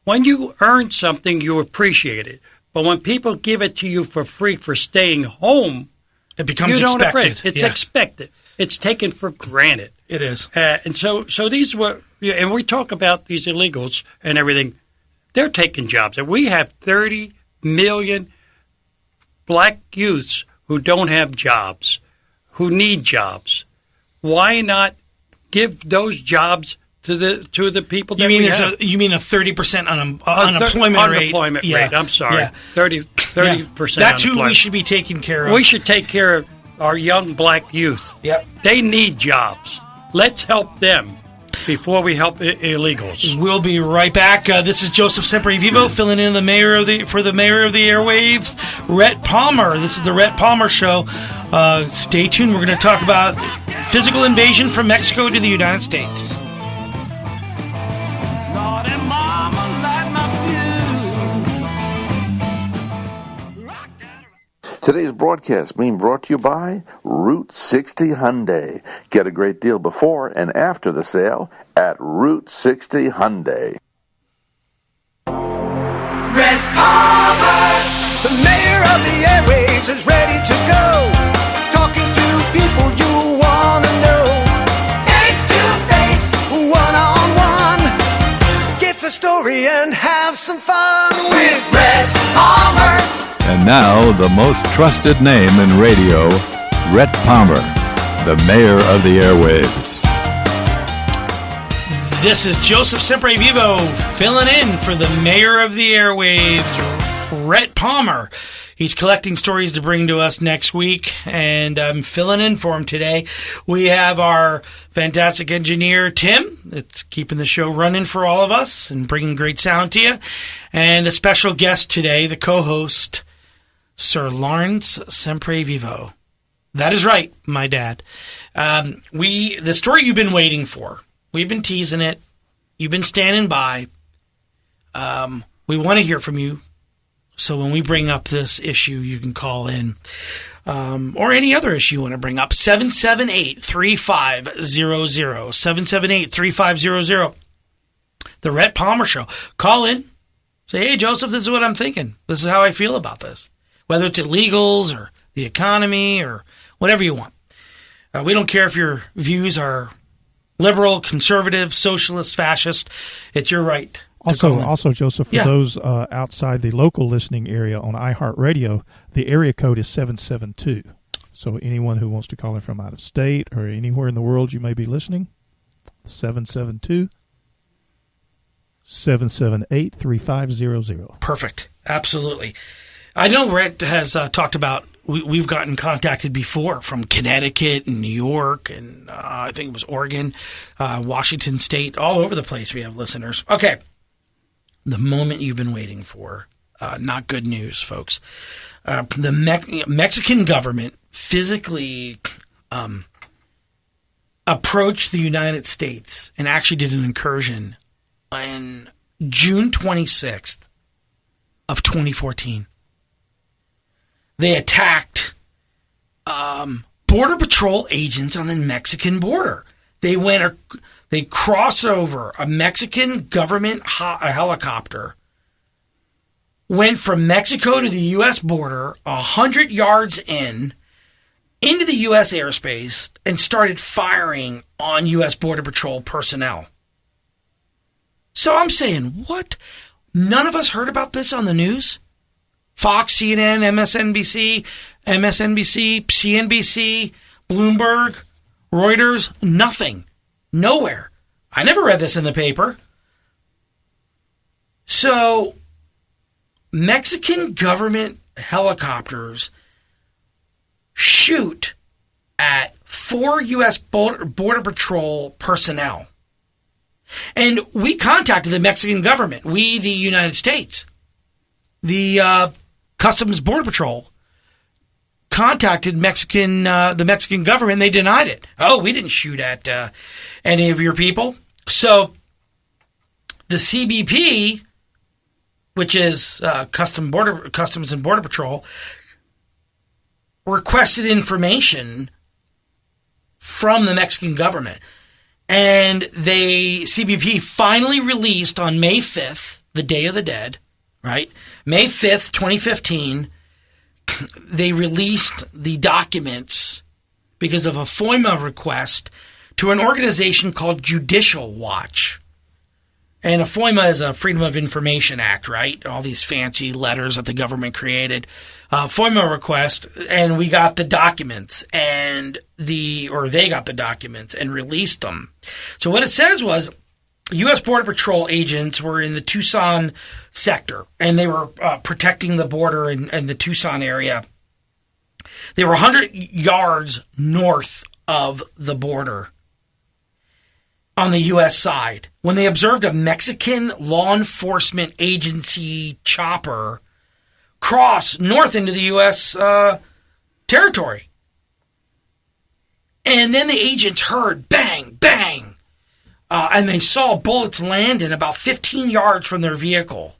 When you earn something, you appreciate it. But when people give it to you for free for staying home, it becomes expected. It's expected. It's taken for granted. It is. And so these were, and we talk about these illegals and everything. They're taking jobs. And we have 30 million black youths who don't have jobs, who need jobs. Why not give those jobs to the people that we have? You mean a 30% unemployment rate? Unemployment rate. I'm sorry. Yeah. 30%. That's who we should be taking care of. We should take care of our young black youth. Yep. They need jobs. Let's help them before we help illegals. We'll be right back. This is Joseph Semprevivo filling in for the mayor of the airwaves, Rhett Palmer. This is the Rhett Palmer Show. Stay tuned. We're going to talk about physical invasion from Mexico to the United States. Today's broadcast being brought to you by Route 60 Hyundai. Get a great deal before and after the sale at Route 60 Hyundai. Rhett Palmer, the mayor of the airwaves, is ready to go. Talking to people you want to know. Face to face, one-on-one. Get the story and have some fun with Rhett Palmer. And now, the most trusted name in radio, Rhett Palmer, the mayor of the airwaves. This is Joseph Semprevivo filling in for the mayor of the airwaves, Rhett Palmer. He's collecting stories to bring to us next week, and I'm filling in for him today. We have our fantastic engineer, Tim, that's keeping the show running for all of us and bringing great sound to you. And a special guest today, the co-host, Sir Lawrence Semprevivo. That is right, my dad. The story you've been waiting for. We've been teasing it. You've been standing by. We want to hear from you. So when we bring up this issue, you can call in. Or any other issue you want to bring up. 778-3500. 778-3500. The Rhett Palmer Show. Call in. Say, hey, Joseph, this is what I'm thinking. This is how I feel about this. Whether it's illegals or the economy or whatever you want. We don't care if your views are liberal, conservative, socialist, fascist. It's your right. Also, Joseph, for those outside the local listening area on iHeartRadio, the area code is 772. So anyone who wants to call in from out of state or anywhere in the world you may be listening, 772-778-3500. Perfect. Absolutely. I know Rhett has talked about, we've gotten contacted before from Connecticut and New York and I think it was Oregon, Washington State, all over the place we have listeners. Okay. The moment you've been waiting for. Not good news, folks. The Mexican government physically approached the United States and actually did an incursion on June 26th of 2014. They attacked Border Patrol agents on the Mexican border. They crossed over a Mexican government helicopter, went from Mexico to the U.S. border, 100 yards into the U.S. airspace, and started firing on U.S. Border Patrol personnel. So I'm saying, what? None of us heard about this on the news? Fox, CNN, MSNBC, CNBC, Bloomberg, Reuters, nothing. Nowhere. I never read this in the paper. So, Mexican government helicopters shoot at 4 U.S. Border Patrol personnel. And we contacted the Mexican government, we, the United States. The Customs Border Patrol contacted the Mexican government. They denied it. Oh, we didn't shoot at any of your people. So the CBP, which is Customs and Border Patrol, requested information from the Mexican government. And CBP finally released on May 5th, the Day of the Dead, right? May 5th, 2015, they released the documents because of a FOIA request to an organization called Judicial Watch. And a FOIA is a Freedom of Information Act, right? All these fancy letters that the government created. FOIA request, and we got the documents, they got the documents and released them. So what it says was, U.S. Border Patrol agents were in the Tucson sector, and they were protecting the border in the Tucson area. They were 100 yards north of the border on the U.S. side when they observed a Mexican law enforcement agency chopper cross north into the U.S. territory. And then the agents heard bang, bang. And they saw bullets landing about 15 yards from their vehicle,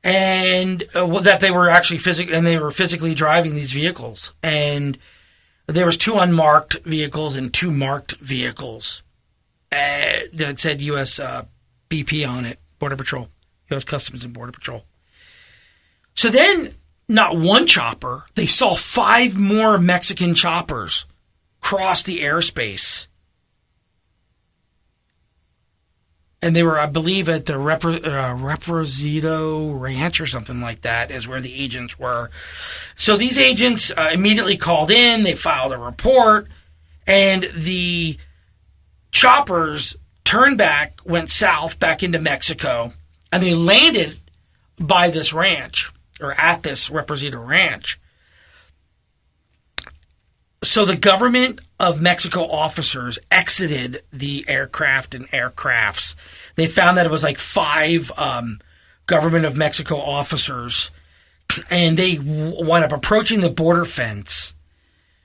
and that they were actually physically driving these vehicles. And there was 2 unmarked vehicles and 2 marked vehicles that said U.S. BP on it, Border Patrol, U.S. Customs and Border Patrol. So then, not one chopper, they saw 5 more Mexican choppers cross the airspace. And they were, I believe, at the Reprosito Ranch or something like that is where the agents were. So these agents immediately called in. They filed a report. And the choppers turned back, went south, back into Mexico. And they landed by this ranch, or at this Reprosito Ranch. So the government of Mexico officers exited the aircraft and aircrafts. They found that it was like 5 government of Mexico officers, and they wound up approaching the border fence.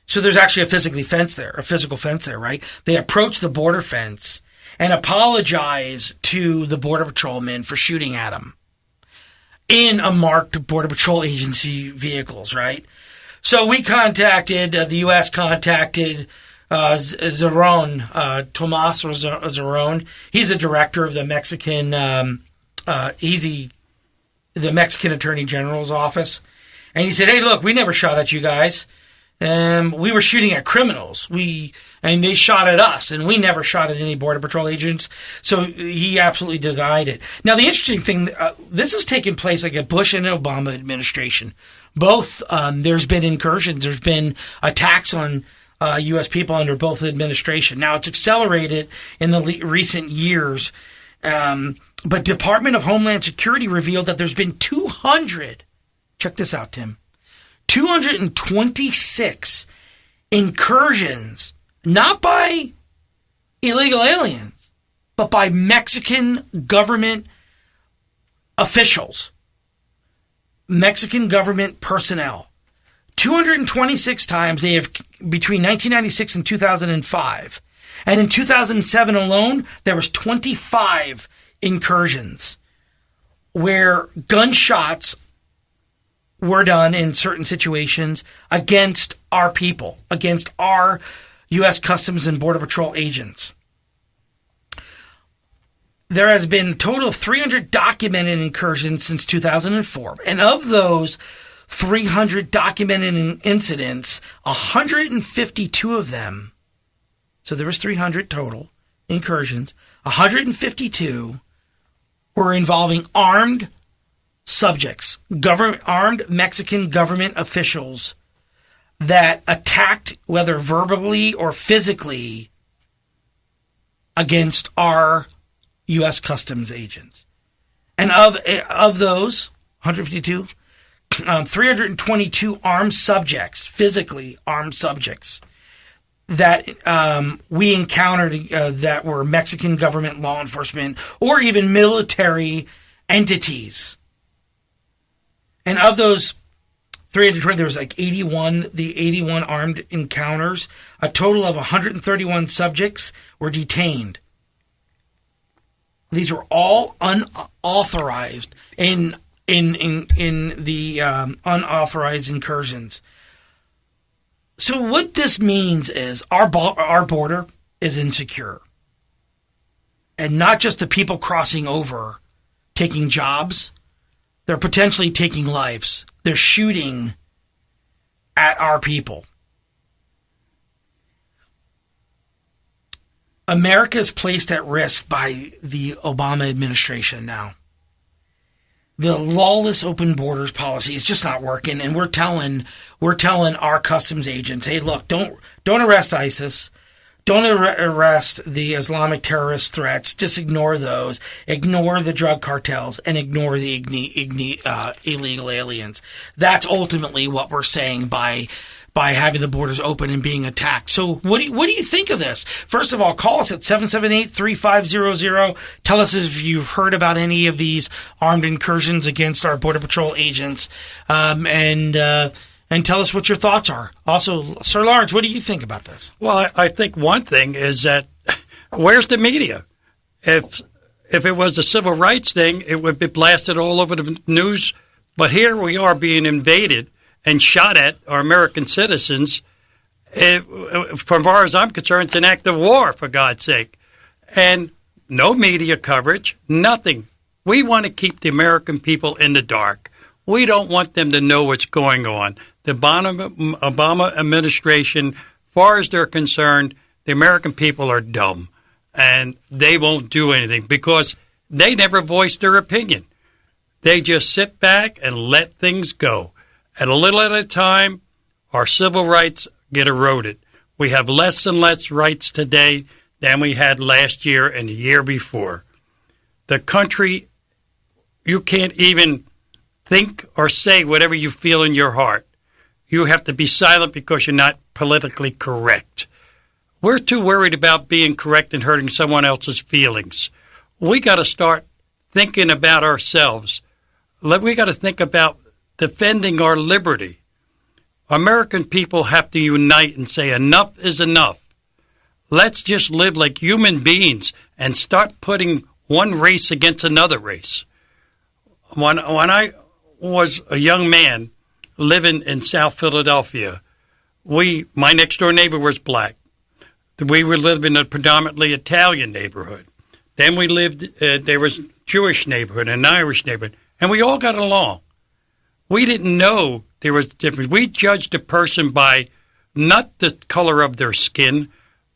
So there's actually a physical fence there, right? They approached the border fence and apologized to the Border Patrolmen for shooting at them in a marked Border Patrol agency vehicles, right? So we contacted, the U.S. contacted Zeron, Tomas Zeron. He's the director of the Mexican, the Mexican Attorney General's office. And he said, hey, look, we never shot at you guys. We were shooting at criminals. And they shot at us, and we never shot at any Border Patrol agents. So he absolutely denied it. Now, the interesting thing, this has taken place like a Bush and Obama administration. Both, there's been incursions. There's been attacks on U.S. people under both administration. Now, it's accelerated in the recent years. But Department of Homeland Security revealed that there's been 200, check this out, Tim, 226 incursions, not by illegal aliens, but by Mexican government officials, Mexican government personnel. 226 times they have, between 1996 and 2005. And in 2007 alone, there was 25 incursions where gunshots were done in certain situations against our people, against our U.S. Customs and Border Patrol agents. There has been a total of 300 documented incursions since 2004. And of those 300 documented incidents, 152 of them, so there was 300 total incursions, 152 were involving armed subjects, armed Mexican government officials that attacked, whether verbally or physically, against our U.S. Customs agents. And of those 152, 322 armed subjects, physically armed subjects, that we encountered that were Mexican government law enforcement or even military entities. And of those 320, there was like 81 armed encounters. A total of 131 subjects were detained. These were all unauthorized in the unauthorized incursions. So what this means is our border is insecure. And not just the people crossing over taking jobs, they're potentially taking lives. They're shooting at our people. America is placed at risk by the Obama administration now. The lawless open borders policy is just not working, and we're telling our customs agents, hey, look, don't arrest ISIS, don't arrest the Islamic terrorist threats. Just ignore those. Ignore the drug cartels and ignore the illegal aliens. That's ultimately what we're saying by having the borders open and being attacked. So what do you think of this? First of all, call us at 778-3500. Tell us if you've heard about any of these armed incursions against our Border Patrol agents, and tell us what your thoughts are. Also, Sir Lawrence, what do you think about this? Well, I think one thing is that where's the media? If it was a civil rights thing, it would be blasted all over the news. But here we are being invaded and shot at, our American citizens. As far as I'm concerned, it's an act of war, for God's sake. And no media coverage, nothing. We want to keep the American people in the dark. We don't want them to know what's going on. The Obama administration, far as they're concerned, the American people are dumb. And they won't do anything because they never voice their opinion. They just sit back and let things go. And a little at a time, our civil rights get eroded. We have less and less rights today than we had last year and the year before. The country, you can't even think or say whatever you feel in your heart. You have to be silent because you're not politically correct. We're too worried about being correct and hurting someone else's feelings. We got to start thinking about ourselves. We got to think about defending our liberty. American people have to unite and say enough is enough. Let's just live like human beings and start putting one race against another race. When I was a young man living in South Philadelphia, my next door neighbor was black. We were living in a predominantly Italian neighborhood. Then we lived, there was a Jewish neighborhood, an Irish neighborhood, and we all got along. We didn't know there was a difference. We judged a person by not the color of their skin,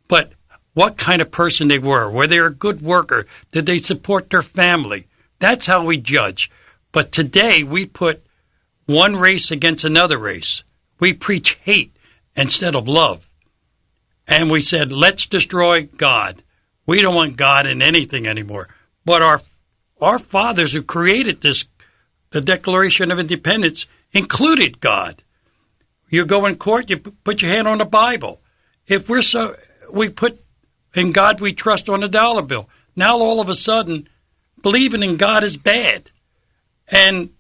but what kind of person they were. Were they a good worker? Did they support their family? That's how we judge. But today we put one race against another race. We preach hate instead of love. And we said, let's destroy God. We don't want God in anything anymore. But our fathers who created this, the Declaration of Independence, included God. You go in court, you put your hand on the Bible. We put in God we trust on a dollar bill. Now all of a sudden, believing in God is bad. And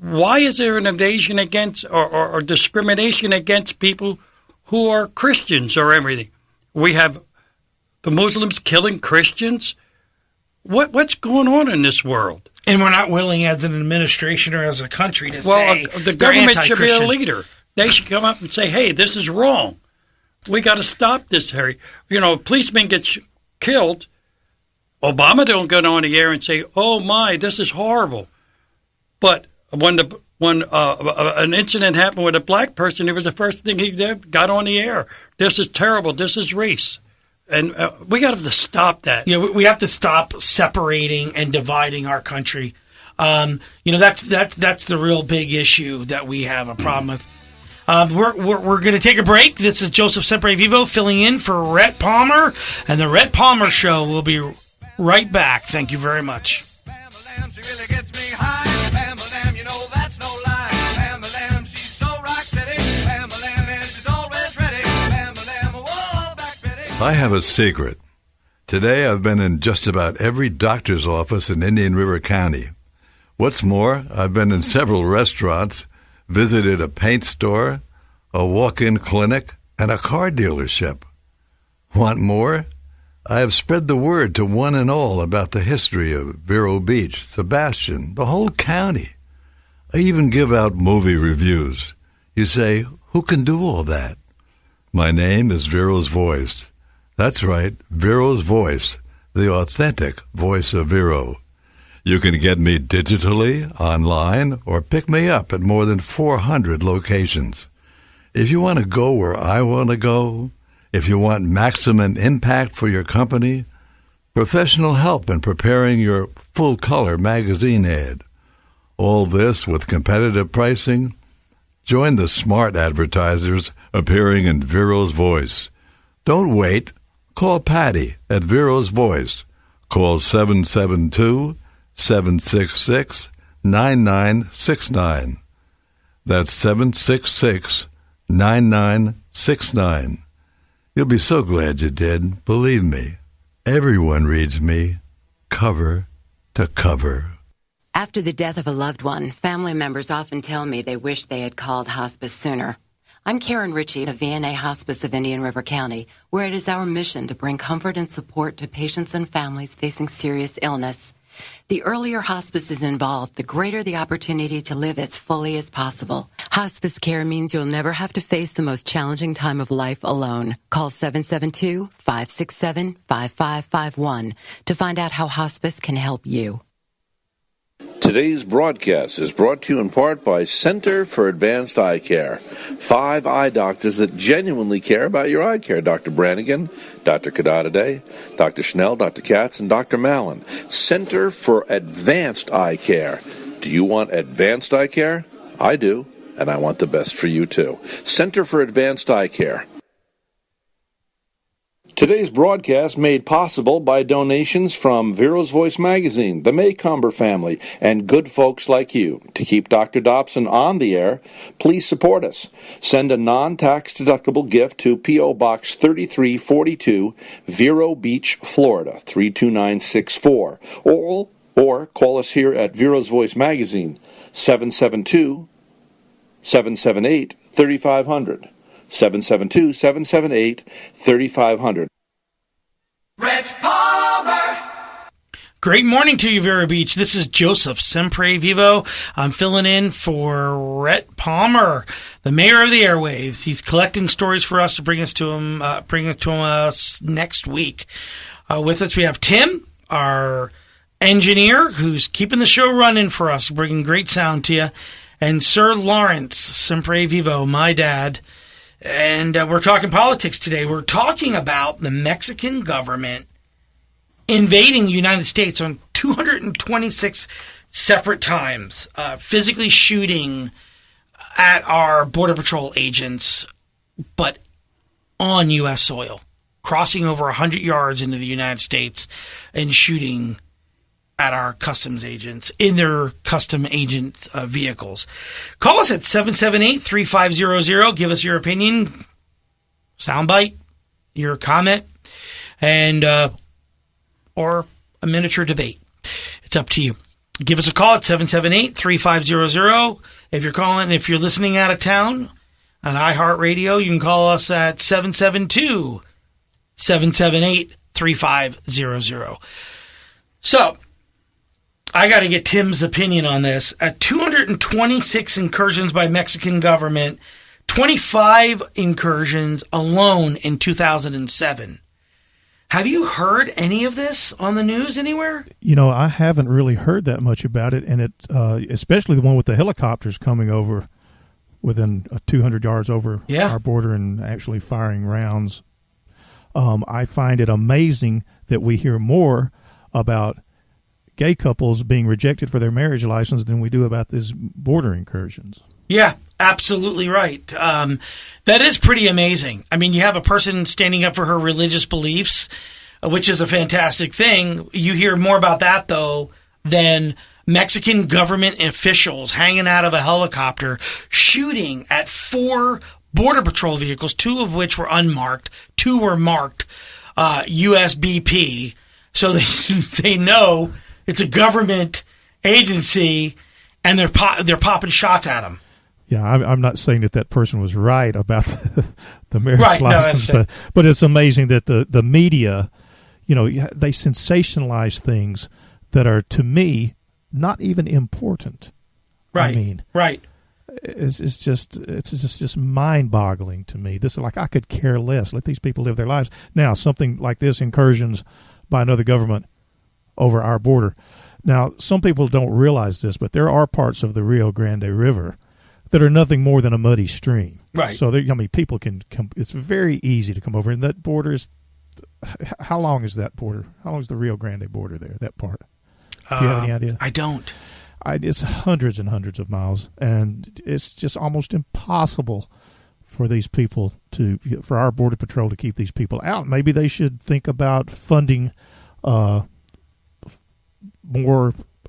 why is there an invasion against or discrimination against people who are Christians or everything? We have the Muslims killing Christians. What's going on in this world? And we're not willing as an administration or as a country to say the government should be a leader. They should come up and say, hey, this is wrong. We got to stop this, Harry. You know, a policeman gets killed. Obama don't get on the air and say, "Oh my, this is horrible." But when an incident happened with a black person, it was the first thing he did, got on the air. This is terrible. This is race. And we got to stop that. Yeah, we have to stop separating and dividing our country. That's the real big issue that we have a problem with. We're going to take a break. This is Joseph Semprevivo filling in for Rhett Palmer, and the Rhett Palmer Show will be right back. Thank you very much. She really gets me high. Bam-a-lam, you know that's no lie. Bam-a-lam, she's so rock steady. Bam-a-lam, and she's always ready. Bam-a-lam, whoa, back Betty. I have a secret. Today I've been in just about every doctor's office in Indian River County. What's more, I've been in several restaurants, visited a paint store, a walk-in clinic, and a car dealership. Want more? I have spread the word to one and all about the history of Vero Beach, Sebastian, the whole county. I even give out movie reviews. You say, who can do all that? My name is Vero's Voice. That's right, Vero's Voice, the authentic voice of Vero. You can get me digitally, online, or pick me up at more than 400 locations. If you want to go where I want to go, if you want maximum impact for your company, professional help in preparing your full-color magazine ad, all this with competitive pricing, join the smart advertisers appearing in Vero's Voice. Don't wait. Call Patty at Vero's Voice. Call 772-766-9969. That's 766-9969. You'll be so glad you did. Believe me, everyone reads me cover to cover. After the death of a loved one, family members often tell me they wish they had called hospice sooner. I'm Karen Ritchie of VNA Hospice of Indian River County, where it is our mission to bring comfort and support to patients and families facing serious illness. The earlier hospice is involved, the greater the opportunity to live as fully as possible. Hospice care means you'll never have to face the most challenging time of life alone. Call 772-567-5551 to find out how hospice can help you. Today's broadcast is brought to you in part by Center for Advanced Eye Care. 5 eye doctors that genuinely care about your eye care. Dr. Brannigan, Dr. Kadadaday, Dr. Schnell, Dr. Katz, and Dr. Mallon. Center for Advanced Eye Care. Do you want advanced eye care? I do, and I want the best for you too. Center for Advanced Eye Care. Today's broadcast made possible by donations from Vero's Voice magazine, the Maycomber family, and good folks like you. To keep Dr. Dobson on the air, please support us. Send a non-tax deductible gift to P.O. Box 3342, Vero Beach, Florida, 32964. Or call us here at Vero's Voice magazine, 772-778-3500. 772-778-3500. Rhett Palmer. Great morning to you, Vero Beach. This is Joseph Semprevivo. I'm filling in for Rhett Palmer, the mayor of the airwaves. He's collecting stories for us to bring us to him next week. With us, we have Tim, our engineer, who's keeping the show running for us, bringing great sound to you, and Sir Lawrence Semprevivo, my dad. And we're talking politics today. We're talking about the Mexican government invading the United States on 226 separate times, physically shooting at our Border Patrol agents, but on U.S. soil, crossing over 100 yards into the United States and shooting at our customs agents in their custom agent vehicles. Call us at 778-3500. Give us your opinion, soundbite, your comment, and or a miniature debate. It's up to you. Give us a call at 778-3500. If you're calling, if you're listening out of town on iHeartRadio, you can call us at 772-778-3500. So, I got to get Tim's opinion on this. 226 incursions by Mexican government 25 incursions alone in 2007. Have you heard any of this on the news anywhere? I haven't really heard that much about it, and it especially the one with the helicopters coming over within 200 yards over our border and actually firing rounds. I find it amazing that we hear more about gay couples being rejected for their marriage license than we do about these border incursions. Yeah, absolutely right. That is pretty amazing. I mean, you have a person standing up for her religious beliefs, which is a fantastic thing. You hear more about that, though, than Mexican government officials hanging out of a helicopter shooting at 4 Border Patrol vehicles, 2 of which were unmarked, 2 were marked USBP, so they know it's a government agency, and they're popping shots at them. Yeah, I'm not saying that person was right about the marriage license, but it's amazing that the media, they sensationalize things that are, to me, not even important. Right. I mean, right. It's just mind-boggling to me. This is like, I could care less. Let these people live their lives. Now, something like this, incursions by another government over our border. Now, some people don't realize this, but there are parts of the Rio Grande River that are nothing more than a muddy stream. Right. So, people can come. It's very easy to come over. And that border is, how long is that border? How long is the Rio Grande border there, that part? Do you have any idea? I don't. It's hundreds and hundreds of miles, and it's just almost impossible for these people for our Border Patrol to keep these people out. Maybe they should think about funding more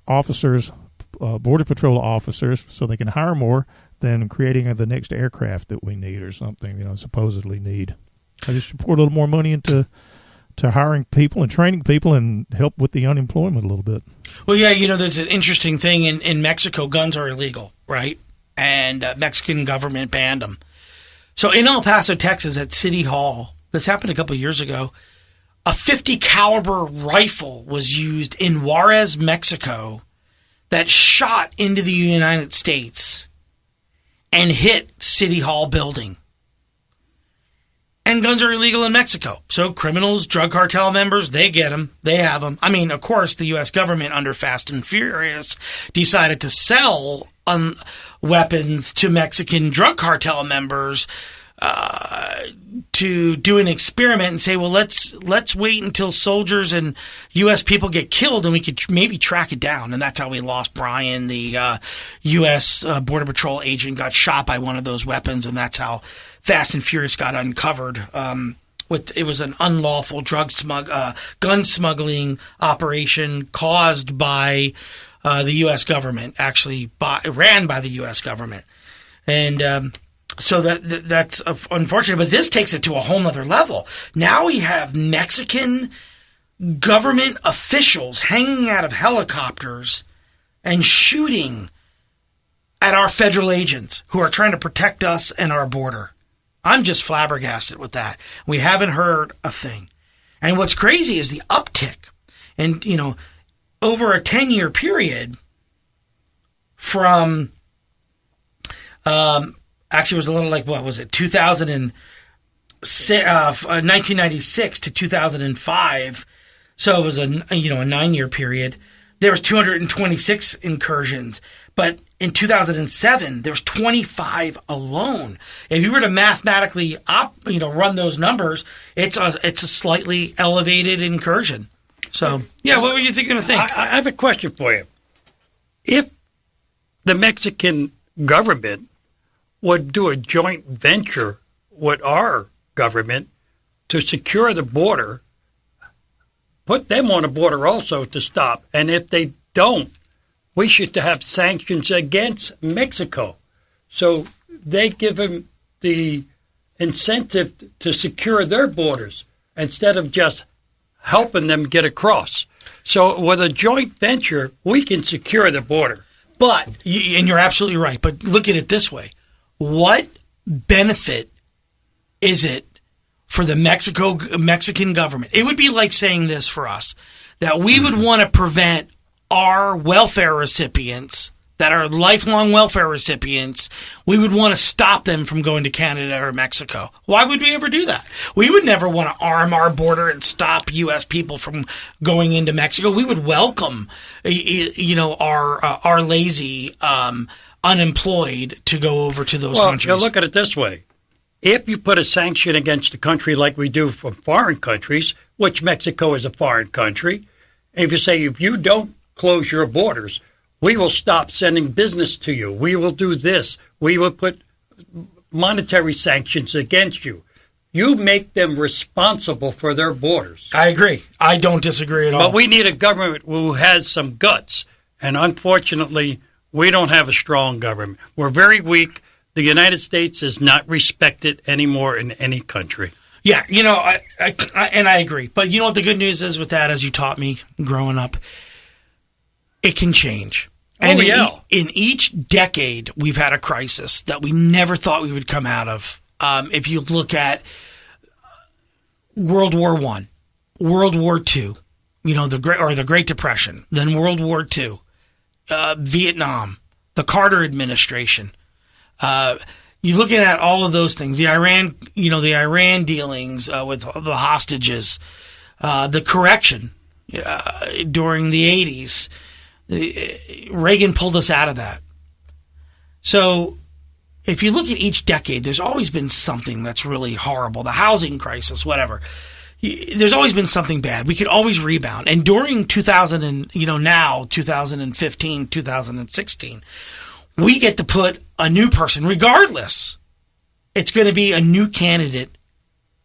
officers, Border Patrol officers, so they can hire more than creating the next aircraft that we need or something, supposedly need. I just should pour a little more money into hiring people and training people and help with the unemployment a little bit. Well, yeah, there's an interesting thing. In Mexico, guns are illegal, right? And Mexican government banned them. So in El Paso, Texas, at City Hall, this happened a couple of years ago, a .50 caliber rifle was used in Juarez, Mexico, that shot into the United States and hit City Hall building. And guns are illegal in Mexico. So criminals, drug cartel members, they get them. They have them. I mean, of course, the U.S. government under Fast and Furious decided to sell weapons to Mexican drug cartel members to do an experiment and say, well, let's wait until soldiers and U.S. people get killed and we could maybe track it down. And that's how we lost Brian, the U.S. Border Patrol agent, got shot by one of those weapons, and that's how Fast and Furious got uncovered. It was an unlawful gun smuggling operation caused by the U.S. government, actually ran by the U.S. government, and so that's unfortunate. But this takes it to a whole nother level. Now we have Mexican government officials hanging out of helicopters and shooting at our federal agents who are trying to protect us and our border. I'm just flabbergasted with that. We haven't heard a thing. And what's crazy is the uptick. And, over a 10-year period from, actually it was a little like, what was it, 1996 to 2005. So it was a 9-year period. There was 226 incursions. But in 2007, there was 25 alone. If you were to mathematically, run those numbers, it's a slightly elevated incursion. So, yeah, what were you going to think? I have a question for you. If the Mexican government would do a joint venture with our government to secure the border, put them on a border also to stop, and if they don't, we should have sanctions against Mexico. So they give them the incentive to secure their borders instead of just helping them get across. So with a joint venture, we can secure the border. But, and you're absolutely right, but look at it this way. What benefit is it for the Mexican government? It would be like saying this for us, that we would want to prevent our welfare recipients that are lifelong welfare recipients, we would want to stop them from going to Canada or Mexico. Why would we ever do that? We would never want to arm our border and stop U.S. people from going into Mexico. We would welcome, our lazy, unemployed to go over to those countries. Well, look at it this way. If you put a sanction against a country like we do for foreign countries, which Mexico is a foreign country, if you say, if you don't close your borders, we will stop sending business to you. We will do this. We will put monetary sanctions against you. You make them responsible for their borders. I agree. I don't disagree at all. But we need a government who has some guts. And unfortunately, we don't have a strong government. We're very weak. The United States is not respected anymore in any country. Yeah, I agree. But you know what the good news is with that, as you taught me growing up? It can change. And in each decade, we've had a crisis that we never thought we would come out of. If you look at World War I, World War II, the Great Depression, then World War II, Vietnam, the Carter administration. You're looking at all of those things. The Iran dealings with the hostages, the correction during the 80s. Reagan pulled us out of that. So if you look at each decade, there's always been something that's really horrible. The housing crisis, whatever. There's always been something bad. We could always rebound. And during 2015, 2016, we get to put a new person, regardless. It's going to be a new candidate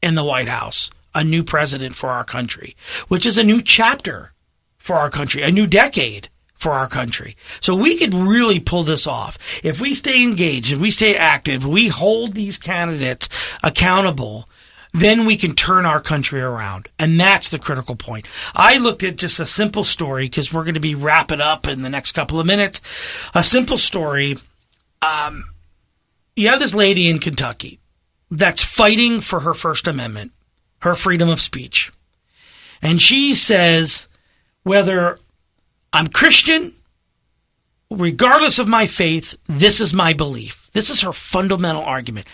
in the White House, a new president for our country, which is a new chapter for our country, a new decade for our country. So we could really pull this off. If we stay engaged, if we stay active, we hold these candidates accountable, then we can turn our country around. And that's the critical point. I looked at just a simple story, because we're going to be wrapping up in the next couple of minutes. A simple story. You have this lady in Kentucky that's fighting for her First Amendment, her freedom of speech. And she says, whether I'm Christian, regardless of my faith, this is my belief. This is her fundamental argument.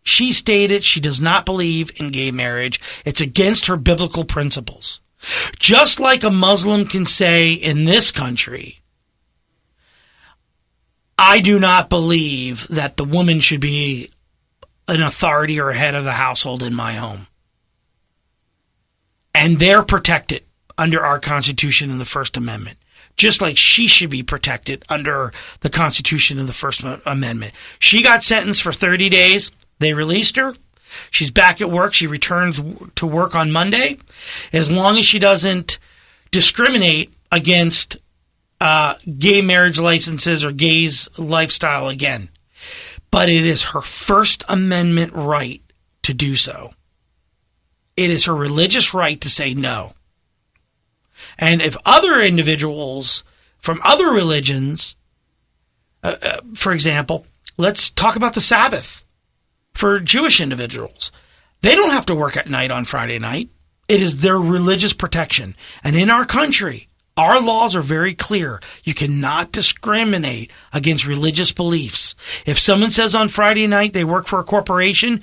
She stated she does not believe in gay marriage. It's against her biblical principles. Just like a Muslim can say in this country, I do not believe that the woman should be an authority or head of the household in my home. And they're protected under our Constitution and the First Amendment, just like she should be protected under the Constitution and the First Amendment. She got sentenced for 30 days. They released her. She's back at work. She returns to work on Monday, as long as she doesn't discriminate against gay marriage licenses or gays' lifestyle again. But it is her First Amendment right to do so. It is her religious right to say no. And if other individuals from other religions, for example, let's talk about the Sabbath. For Jewish individuals, they don't have to work at night on Friday night. It is their religious protection. And in our country, our laws are very clear. You cannot discriminate against religious beliefs. If someone says on Friday night they work for a corporation,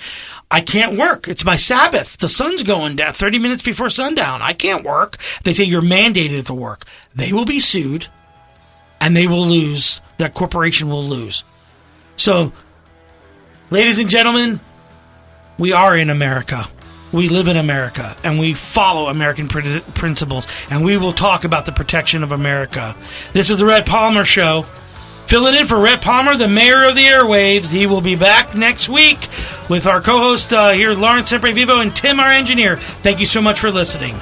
I can't work. It's my Sabbath. The sun's going down 30 minutes before sundown. I can't work. They say you're mandated to work. They will be sued, and they will lose. That corporation will lose. So, ladies and gentlemen, we are in America. We live in America, and we follow American principles, and we will talk about the protection of America. This is the Rhett Palmer Show. Filling in for Rhett Palmer, the mayor of the airwaves. He will be back next week with our co-host here, Lawrence Semprevivo, and Tim, our engineer. Thank you so much for listening.